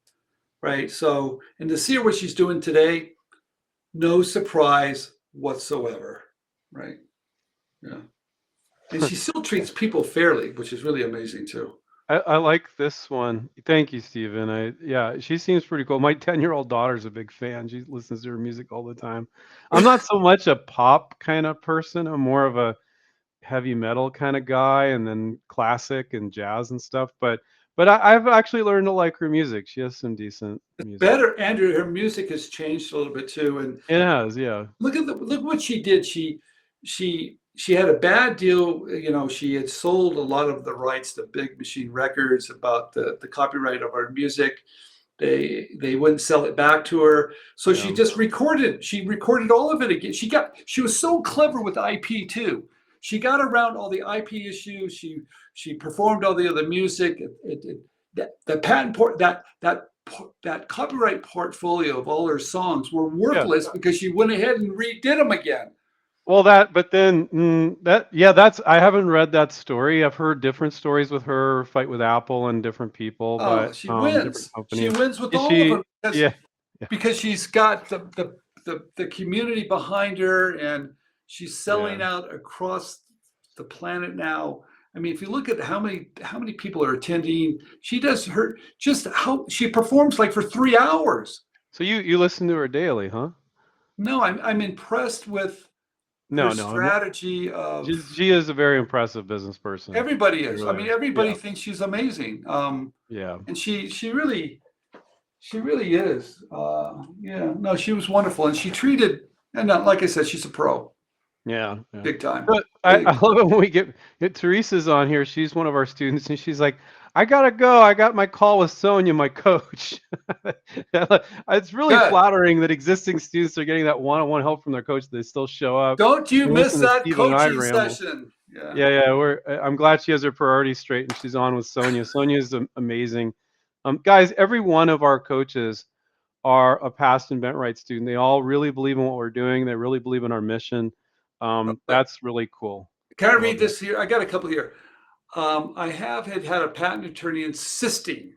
right? So, and to see her what she's doing today, no surprise whatsoever, right? Yeah. And she still treats people fairly, which is really amazing too. I like this one. Thank you, Stephen. Yeah, she seems pretty cool. My 10-year-old daughter's a big fan. She listens to her music all the time. I'm not so much a pop kind of person. I'm more of a heavy metal kind of guy, and then classic and jazz and stuff. But I've actually learned to like her music. She has some decent music. Better, Andrew, her music has changed a little bit too. And It has, yeah. look what she did. She had a bad deal. You know, she had sold a lot of the rights to Big Machine Records about the copyright of our music. They wouldn't sell it back to her, so she Yeah. just recorded. She recorded all of it again. She was so clever with IP too. She got around all the IP issues. She performed all the other music. The patent port that copyright portfolio of all her songs were Yeah. worthless because she went ahead and redid them again. Well, but then yeah, that's I haven't read that story. I've heard different stories with her fight with Apple and different people, Oh, but she different wins. She companies. wins with Is all of she? them because Yeah. Yeah. she's got the community behind her, and she's Yeah. selling out across the planet now. I mean, if you look at how many people are attending, she does her just how she performs like for 3 hours. So you listen to her daily, huh? No, I'm impressed with her No, no. strategy of She is a very impressive business person. everybody She is. I really mean, is. Yeah. everybody thinks she's amazing. Yeah. And she really is. Yeah, no, she was wonderful, and she treated, and like I said, she's a pro, Yeah. Yeah. big time. But I Big. love it when we get Teresa's on here. She's one of our students, and she's like, "I gotta go. I got my call with Sonia, my coach." It's really Good. flattering that existing students are getting that one-on-one help from their coach. They still show up Don't you and miss listen to that Stephen and I coaching ramble. session. Yeah. Yeah, yeah. I'm glad she has her priorities straight, and she's on with Sonia. Sonia is amazing. Guys, every one of our coaches are a past InventRight student. They all really believe in what we're doing. They really believe in our mission. That's really cool. Can I I read love that. this here? I got a couple here. I have had a patent attorney insisting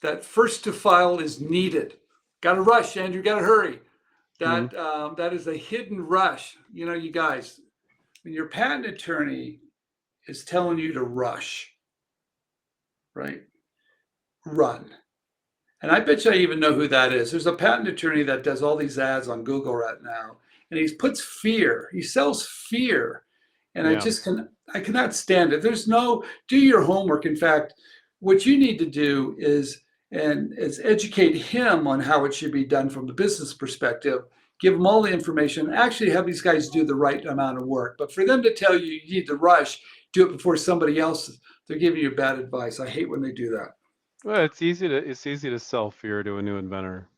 that first to file is needed. Got to rush, Andrew. Got to hurry. Mhm. That is a hidden rush. You know, you guys, when your patent attorney is telling you to rush, right? Run. And I bet you I even know who that is. There's a patent attorney that does all these ads on Google right now, and he puts fear. He sells fear, and Yeah. I cannot stand it. There's no do your homework. In fact, what you need to do is educate him on how it should be done from the business perspective. Give them all the information. Actually, have these guys do the right amount of work. But for them to tell you you need to rush, do it before somebody else, they're giving you bad advice. I hate when they do that. Well, it's easy to sell fear to a new inventor,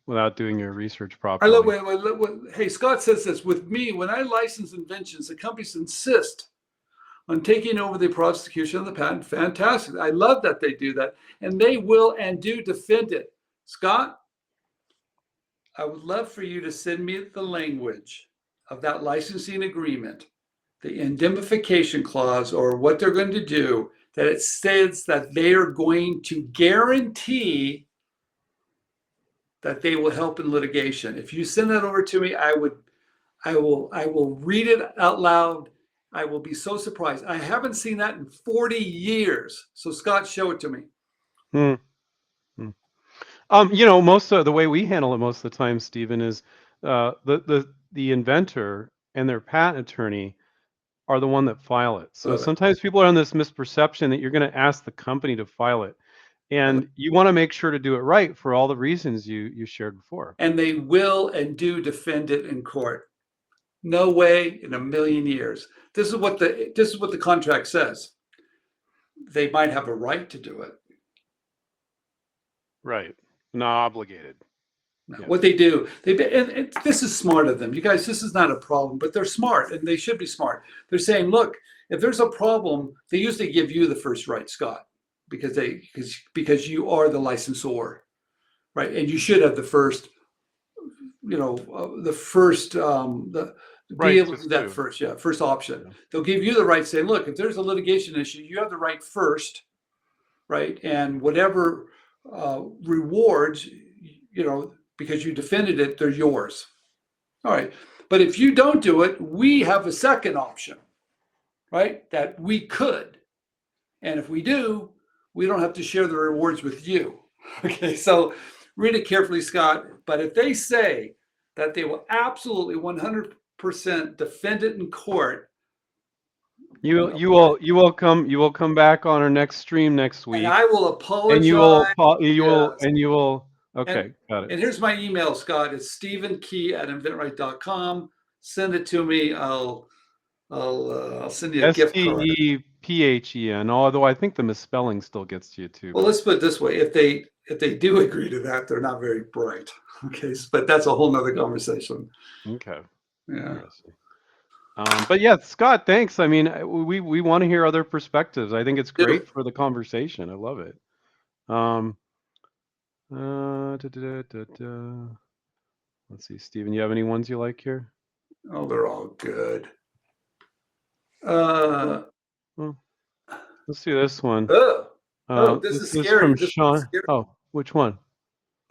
without doing your research I love properly. hey, Scott says this with me, when I license inventions, the companies insist on taking over the prosecution of the patent. Fantastic. I love that they do that. And they will and do defend it. Scott, I would love for you to send me the language of that licensing agreement, the indemnification clause, or what they're going to do, that it says that they are going to guarantee that they will help in litigation. If you send that over to me, I will read it out loud. I will be so surprised. I haven't seen that in 40 years. So Scott, show it to me. Hmm. Hmm. Most of the way we handle it most of the time, Stephen, is the inventor and their patent attorney are the one that file it. So Love it. sometimes people are on this misperception that you're going to ask the company to file it, Love it. and you want to make sure to do it right for all the reasons you shared before. And they will and do defend it in court. No way in a million years. This is what the contract says. They might have a right to do it. Right. Not obligated. No. Yeah. What they do, and this is smart of them. You guys, this is not a problem, but they're smart and they should be smart. They're saying, look, if there's a problem, they usually give you the first right, Scott, because you are the licensor, right? And you should have the first, the first, the be Right able to to do that sue. first. Yeah, first option. Yeah. They'll give you the right, saying, look, if there's a litigation issue, you have the right first, right? And whatever rewards, because you defended it, they're yours. All right. But if you don't do it, we have a second option, right? That we could. And if we do, we don't have to share the rewards with you. Okay. So read it carefully, Scott. But if they say that they will absolutely 100% defend it in court, You will come back on our next stream next and week, I will and apologize. Yes. you will. And, Okay, got it. and here's my email, Scott. It's StephenKey@inventRight.com. Send it to me. I'll send you a gift card. STEPHEN. Although I think the misspelling still gets to you too. Well, let's put it this way: if they do agree to that, they're not very bright. Okay, but that's a whole nother conversation. Okay. Yeah. But yeah, Scott, thanks. I mean, we want to hear other perspectives. I think it's great for the conversation. I love it. Let's see, Stephen, you have any ones you like here? Oh, they're all good. Well, let's do this one. This is is scary. from This Sean. is scary. Oh, which one?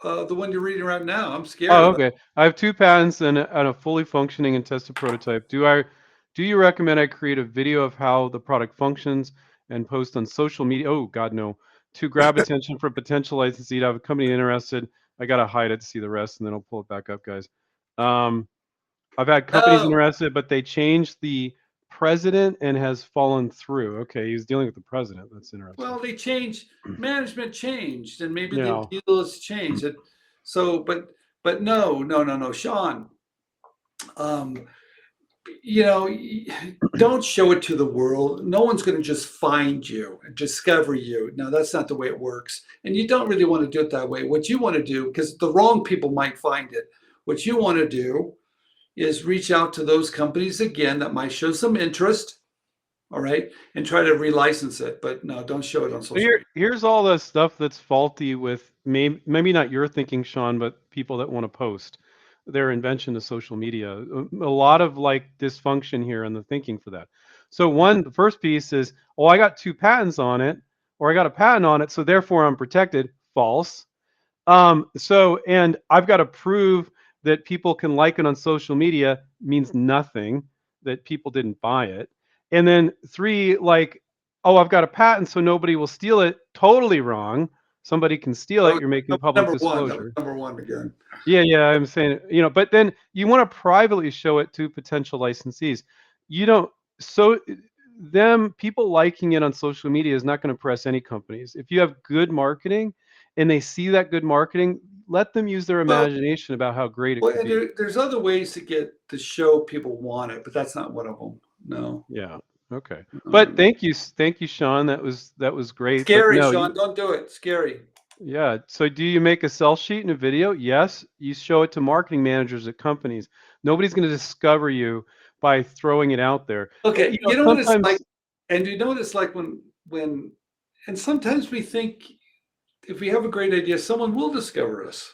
The one you're reading right now. I'm scared. Oh, okay. I have 2 patents and a fully functioning and tested prototype. Do you recommend I create a video of how the product functions and post on social media? Oh, God, no. To grab attention from potential licensee to have a company interested. I gotta hide it to see the rest, and then I'll pull it back up, guys. I've had companies interested, but they changed the president and has fallen through. Okay, he's dealing with the president. That's interesting. Well, they changed. Management changed, and maybe Yeah. the deal has changed. So, but no, Sean. Don't show it to the world. No one's going to just find you and discover you. No, that's not the way it works. And you don't really want to do it that way. What you want to do, because the wrong people might find it, what you want to do is reach out to those companies again that might show some interest, all right, and try to relicense it. But no, don't show it on social media. Here's all the stuff that's faulty with maybe not your thinking, Sean, but people that want to post their invention of social media. A lot of like dysfunction here in the thinking for that. So the first piece is, oh, I got 2 patents on it, or I got a patent on it, so therefore I'm protected. False. And I've got to prove that people can like it on social media means nothing, that people didn't buy it. And then 3, like, oh, I've got a patent, so nobody will steal it. Totally wrong. Somebody can steal it. You're making public disclosure. Number one again. Yeah, I'm saying, but then you want to privately show it to potential licensees. You don't, so people liking it on social media is not going to press any companies. If you have good marketing and they see that good marketing, let them use their imagination about how great it could be. There's other ways to show people want it, but that's not one of them. No. Yeah. Okay. But thank you, Sean. That was great. Scary, Sean. Don't do it. Scary. Yeah. So do you make a sell sheet in a video? Yes. You show it to marketing managers at companies. Nobody's going to discover you by throwing it out there. Okay. You know what it's like, and you know what it's like when, and sometimes we think if we have a great idea, someone will discover us.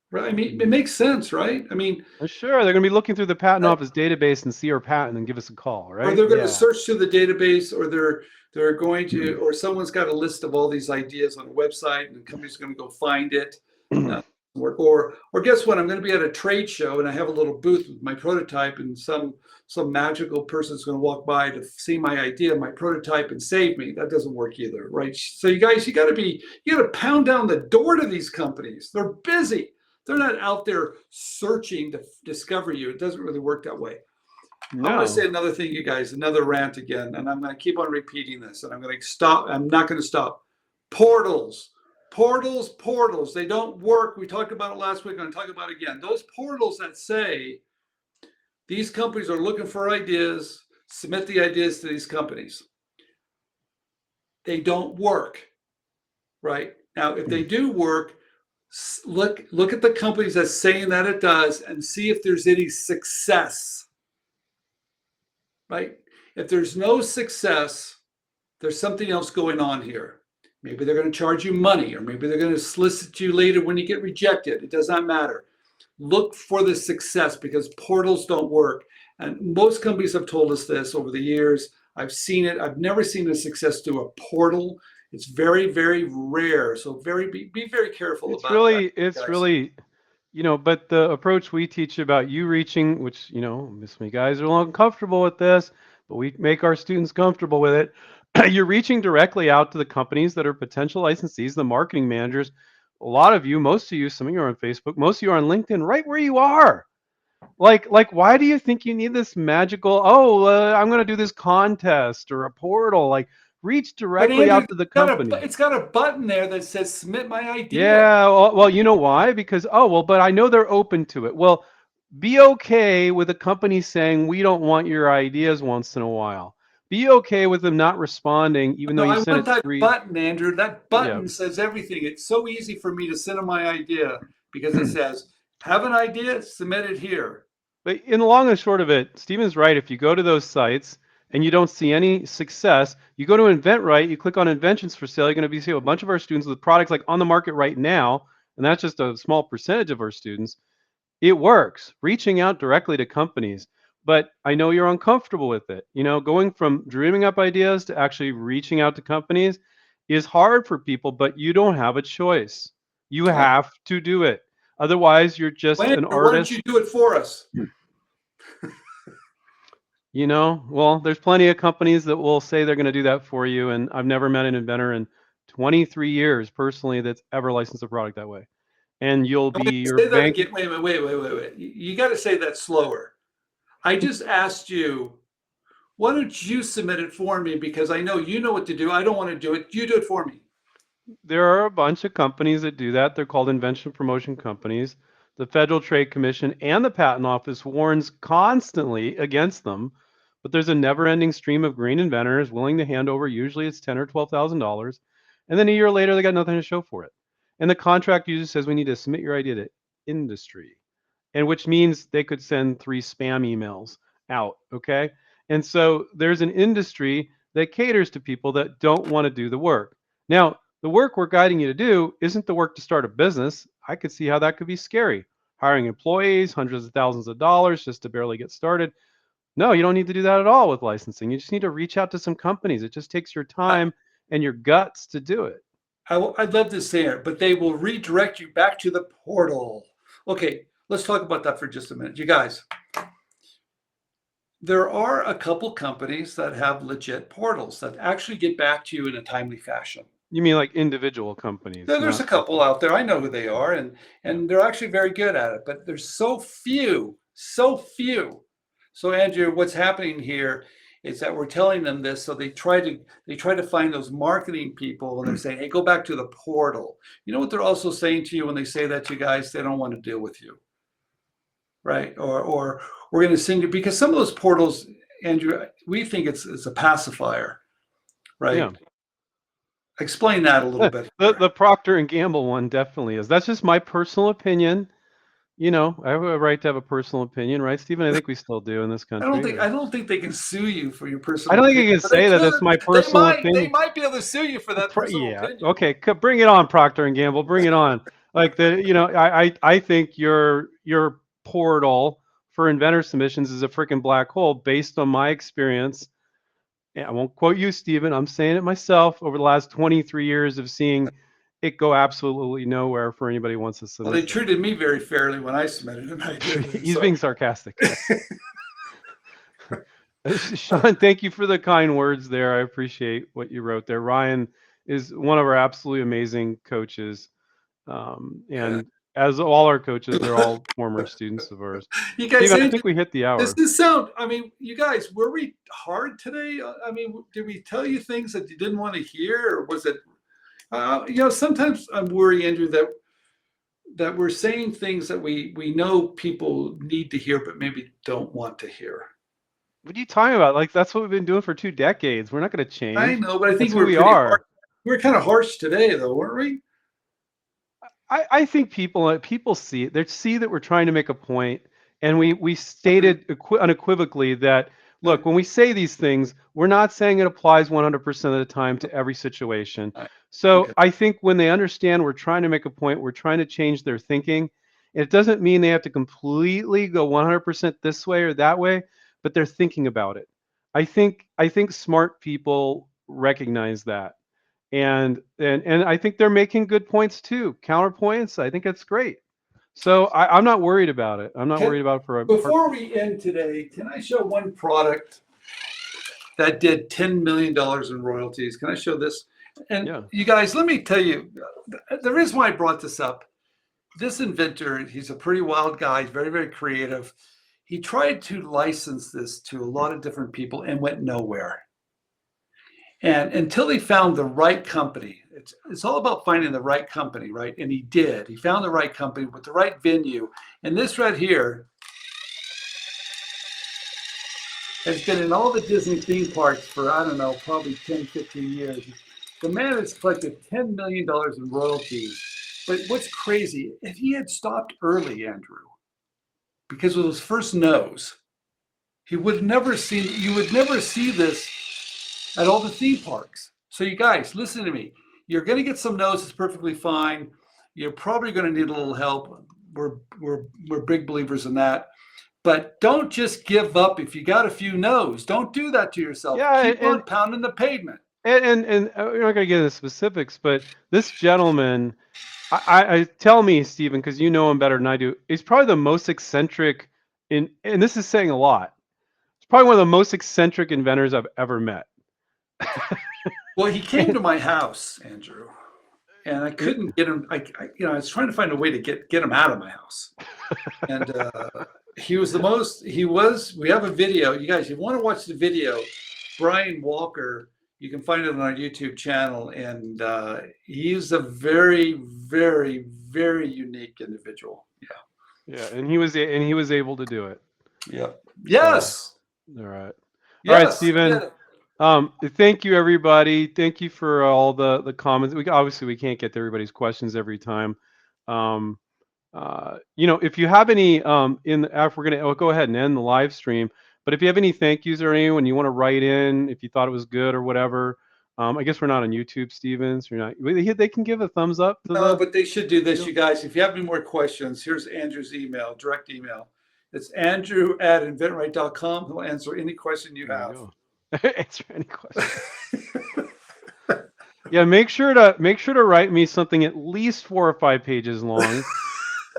Right? I mean, it makes sense, right? I mean, sure, they're going to be looking through the patent office database and see our patent and give us a call, right? Or they're going to search through the database, or they're going to, or someone's got a list of all these ideas on a website, and the company's going to go find it. Or guess what? I'm going to be at a trade show, and I have a little booth with my prototype, and some magical person's going to walk by to see my idea, my prototype, and save me. That doesn't work either, right? So you guys, you got to pound down the door to these companies. They're busy. They're not out there searching to discover you. It doesn't really work that way. No. I'm going to say another thing, you guys, another rant again, and I'm going to keep on repeating this, and I'm going to stop. I'm not going to stop. Portals. They don't work. We talked about it last week. I'm going to talk about it again. Those portals that say these companies are looking for ideas, submit the ideas to these companies. They don't work, right? Now, if they do work, Look at the companies that's saying that it does, and see if there's any success. Right? If there's no success, there's something else going on here. Maybe they're going to charge you money, or maybe they're going to solicit you later when you get rejected. It does not matter. Look for the success, because portals don't work. And most companies have told us this over the years. I've seen it. I've never seen a success through a portal. It's very, very rare. So be very careful about that, It's guys. really, but the approach we teach about you reaching, which, Miss Me guys are a little uncomfortable with this, but we make our students comfortable with it. You're reaching directly out to the companies that are potential licensees, the marketing managers. A lot of you, most of you, some of you are on Facebook, most of you are on LinkedIn, right where you are. Like, why do you think you need this magical? Oh, I'm going to do this contest or a portal. Like, reach But directly Andrew, out to the company. it's got a button there that says submit my idea. Yeah, well, you know why? Because, oh, well, but I know they're open to it. Well, be okay with a company saying we don't want your ideas once in a while. Be okay with them not responding, even though No, you I sent want it that three. button, Andrew. That Yeah. button says everything. It's so easy for me to send them my idea because it says, have an idea, submit it here. But in the long and short of it, Steven's right. If you go to those sites and you don't see any success, you go to InventRight, you click on inventions for sale, you're going to be seeing a bunch of our students with products like on the market right now, and that's just a small percentage of our students. It works, reaching out directly to companies. But I know you're uncomfortable with it. Going from dreaming up ideas to actually reaching out to companies is hard for people, but you don't have a choice. You I, have to do it. Otherwise, you're just Andrew, an why don't you artist. do it for us? Well, there's plenty of companies that will say they're going to do that for you. And I've never met an inventor in 23 years personally that's ever licensed a product that way. And you'll be your Say that bank. again. Wait. You got to say that slower. I just asked you, why don't you submit it for me? Because I know you know what to do. I don't want to do it. You do it for me. There are a bunch of companies that do that. They're called invention promotion companies. The Federal Trade Commission and the Patent Office warns constantly against them, but there's a never-ending stream of green inventors willing to hand over. Usually, it's $10,000 or $12,000, and then a year later, they got nothing to show for it. And the contract usually says we need to submit your idea to industry, and which means they could send 3 spam emails out. Okay, and so there's an industry that caters to people that don't want to do the work. Now, the work we're guiding you to do isn't the work to start a business. I could see how that could be scary. Hiring employees, hundreds of thousands of dollars just to barely get started. No, you don't need to do that at all with licensing. You just need to reach out to some companies. It just takes your I, time and your guts to do it. I'd love to say it, but they will redirect you back to the portal. Okay, let's talk about that for just a minute. You guys, there are a couple companies that have legit portals that actually get back to you in a timely fashion. You mean like individual companies, There's a not couple out there. I know who they are, and they're actually very good at it. But there's so few, so few. So Andrew, what's happening here is that we're telling them this, so they try to find those marketing people, and they're saying, "Hey, go back to the portal." You know what they're also saying to you when they say that to you guys? They don't want to deal with you, right? Or we're going to send you, because some of those portals, Andrew, we think it's a pacifier, yeah. right? Explain that a little bit The here. the Procter and Gamble one definitely is. That's just my personal opinion. I have a right to have a personal opinion, right, Stephen? I think we still do in this country. I don't think they can sue you for your I personal don't think opinion, you can but they say that that's could. my personal They opinion. might be able to sue you for that personal Yeah. opinion. Okay. Bring it on, Procter and Gamble. Bring it on. Like I think your portal for inventor submissions is a freaking black hole based on my experience. And I won't quote you, Stephen. I'm saying it myself over the last 23 years of seeing it go absolutely nowhere for anybody who wants to Well, submit they there. treated me very fairly when I submitted, and I didn't. He's So being sarcastic. Yes. Sean, thank you for the kind words there. I appreciate what you wrote there. Ryan is one of our absolutely amazing coaches. yeah. And as all our coaches, they're all former students of ours. You guys, Stephen, I Andrew, think we hit the does hour. this sound? I mean, you guys, were we hard today? I mean, did we tell you things that you didn't want to hear, or was it? Sometimes I'm worried, Andrew, that we're saying things that we know people need to hear, but maybe don't want to hear. What are you talking about? Like, that's what we've been doing for 2 decades. We're not going to I change. know, but I think That's we who were we pretty harsh. are. We were kind of harsh today, though, weren't we? I think people see it. They see that we're trying to make a point, and we stated unequivocally that look, when we say these things, we're not saying it applies 100% of the time to every situation. All right. So Okay. I think when they understand we're trying to make a point, we're trying to change their thinking. It doesn't mean they have to completely go 100% this way or that way, but they're thinking about it. I think smart people recognize that, and I think they're making good points too. Counterpoints. I think that's great. So I'm not worried about it. I'm not Can, worried about it for a part. before we end today, can I show one product that did $10 million in royalties? Can I show this? And Yeah. you guys, let me tell you, the reason why I brought this up, this inventor, he's a pretty wild guy, very, very creative. He tried to license this to a lot of different people and went nowhere. And until he found the right company, it's all about finding the right company, right? And he did. He found the right company with the right venue. And this right here has been in all the Disney theme parks for, I don't know, probably 10, 15 years. The man has collected $10 million in royalties. But what's crazy, if he had stopped early, Andrew, because of those first no's, you would never see this at all the theme parks. So you guys, listen to me. You're going to get some no's. It's perfectly fine. You're probably going to need a little help. We're big believers in that. But don't just give up if you got a few no's. Don't do that to yourself. Yeah, Keep on pounding the pavement. and we're not going to get into specifics, but this gentleman, I tell me, Stephen, because you know him better than I do. He's probably the most eccentric and this is saying a lot. He's probably one of the most eccentric inventors I've ever met. Well, he came to my house, Andrew, and I couldn't get him. I was trying to find a way to get him out of my house. And he was the most. He was. We have a video. You guys, if you want to watch the video, Brian Walker, you can find it on our YouTube channel, and he's a very, very, very unique individual. Yeah. Yeah, and he was able to do it. Yeah. Yes. All right. Yes. All right, Stephen. Thank you, everybody. Thank you for all the comments. We can't get to everybody's questions every time. If you have any after we're gonna go ahead and end the live stream. But if you have any thank yous or anyone you want to write in, if you thought it was good or whatever, I guess we're not on YouTube, Steven. So you're not. They can give a thumbs up to No, but they should do this, you guys. If you have any more questions, here's Andrew's email, direct email. It's andrew@inventRight.com. He'll answer any question you have. Answer any question. Yeah, make sure to write me something at least 4 or 5 pages long,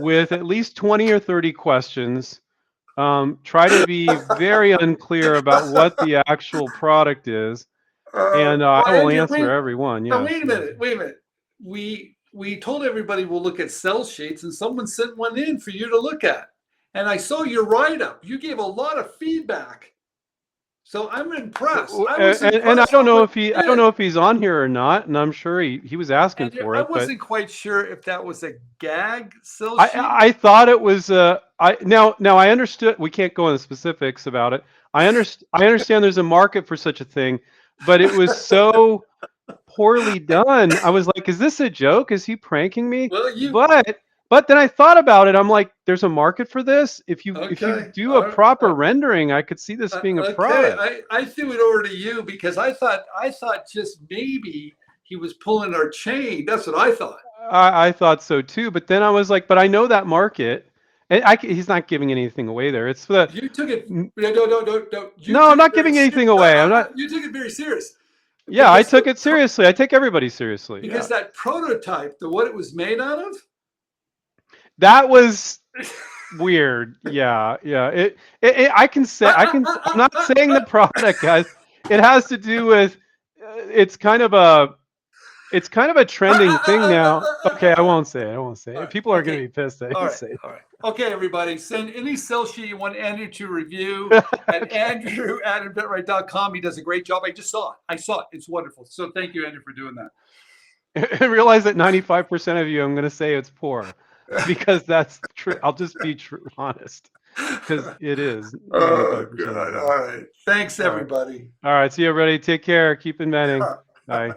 with at least 20 or 30 questions. Try to be very unclear about what the actual product is, and I will answer every one. Yeah. Wait a minute. We told everybody we'll look at sell sheets, and someone sent one in for you to look at, and I saw your write-up. You gave a lot of feedback. So I'm impressed. And I don't know if he's on here or not, and I'm sure he was asking for it. I wasn't quite sure if that was a gag sell sheet. I thought it was. Now I understood. We can't go into specifics about it. I understand there's a market for such a thing, but it was so poorly done. I was like, is this a joke? Is he pranking me? Well, but then I thought about it. I'm like, there's a market for this. If you do a proper rendering, I could see this being a product. I threw it over to you because I thought just maybe he was pulling our chain. That's what I thought. I thought so too. But then I was like, but I know that market. And he's not giving anything away there. It's the you took it. No. No, I'm not giving anything away. I'm not. You took it very serious. Yeah, I took it seriously. I take everybody seriously. Because that prototype, what it was made out of. That was weird. Yeah. I can say I'm not saying the product, guys. It has to do with it's kind of a trending thing now. Okay, I won't say it. Right. People are going to be pissed. All right. Okay, everybody. Send any sell sheet you want Andrew to review at andrew@inventRight.com. He does a great job. I just saw it. It's wonderful. So thank you, Andrew, for doing that. I realize that 95% of you, I'm going to say it's poor. Because that's true. I'll just be honest, because it is. Oh, good. All right. Thanks, everybody. All right. See you, everybody. Take care. Keep inventing. Bye.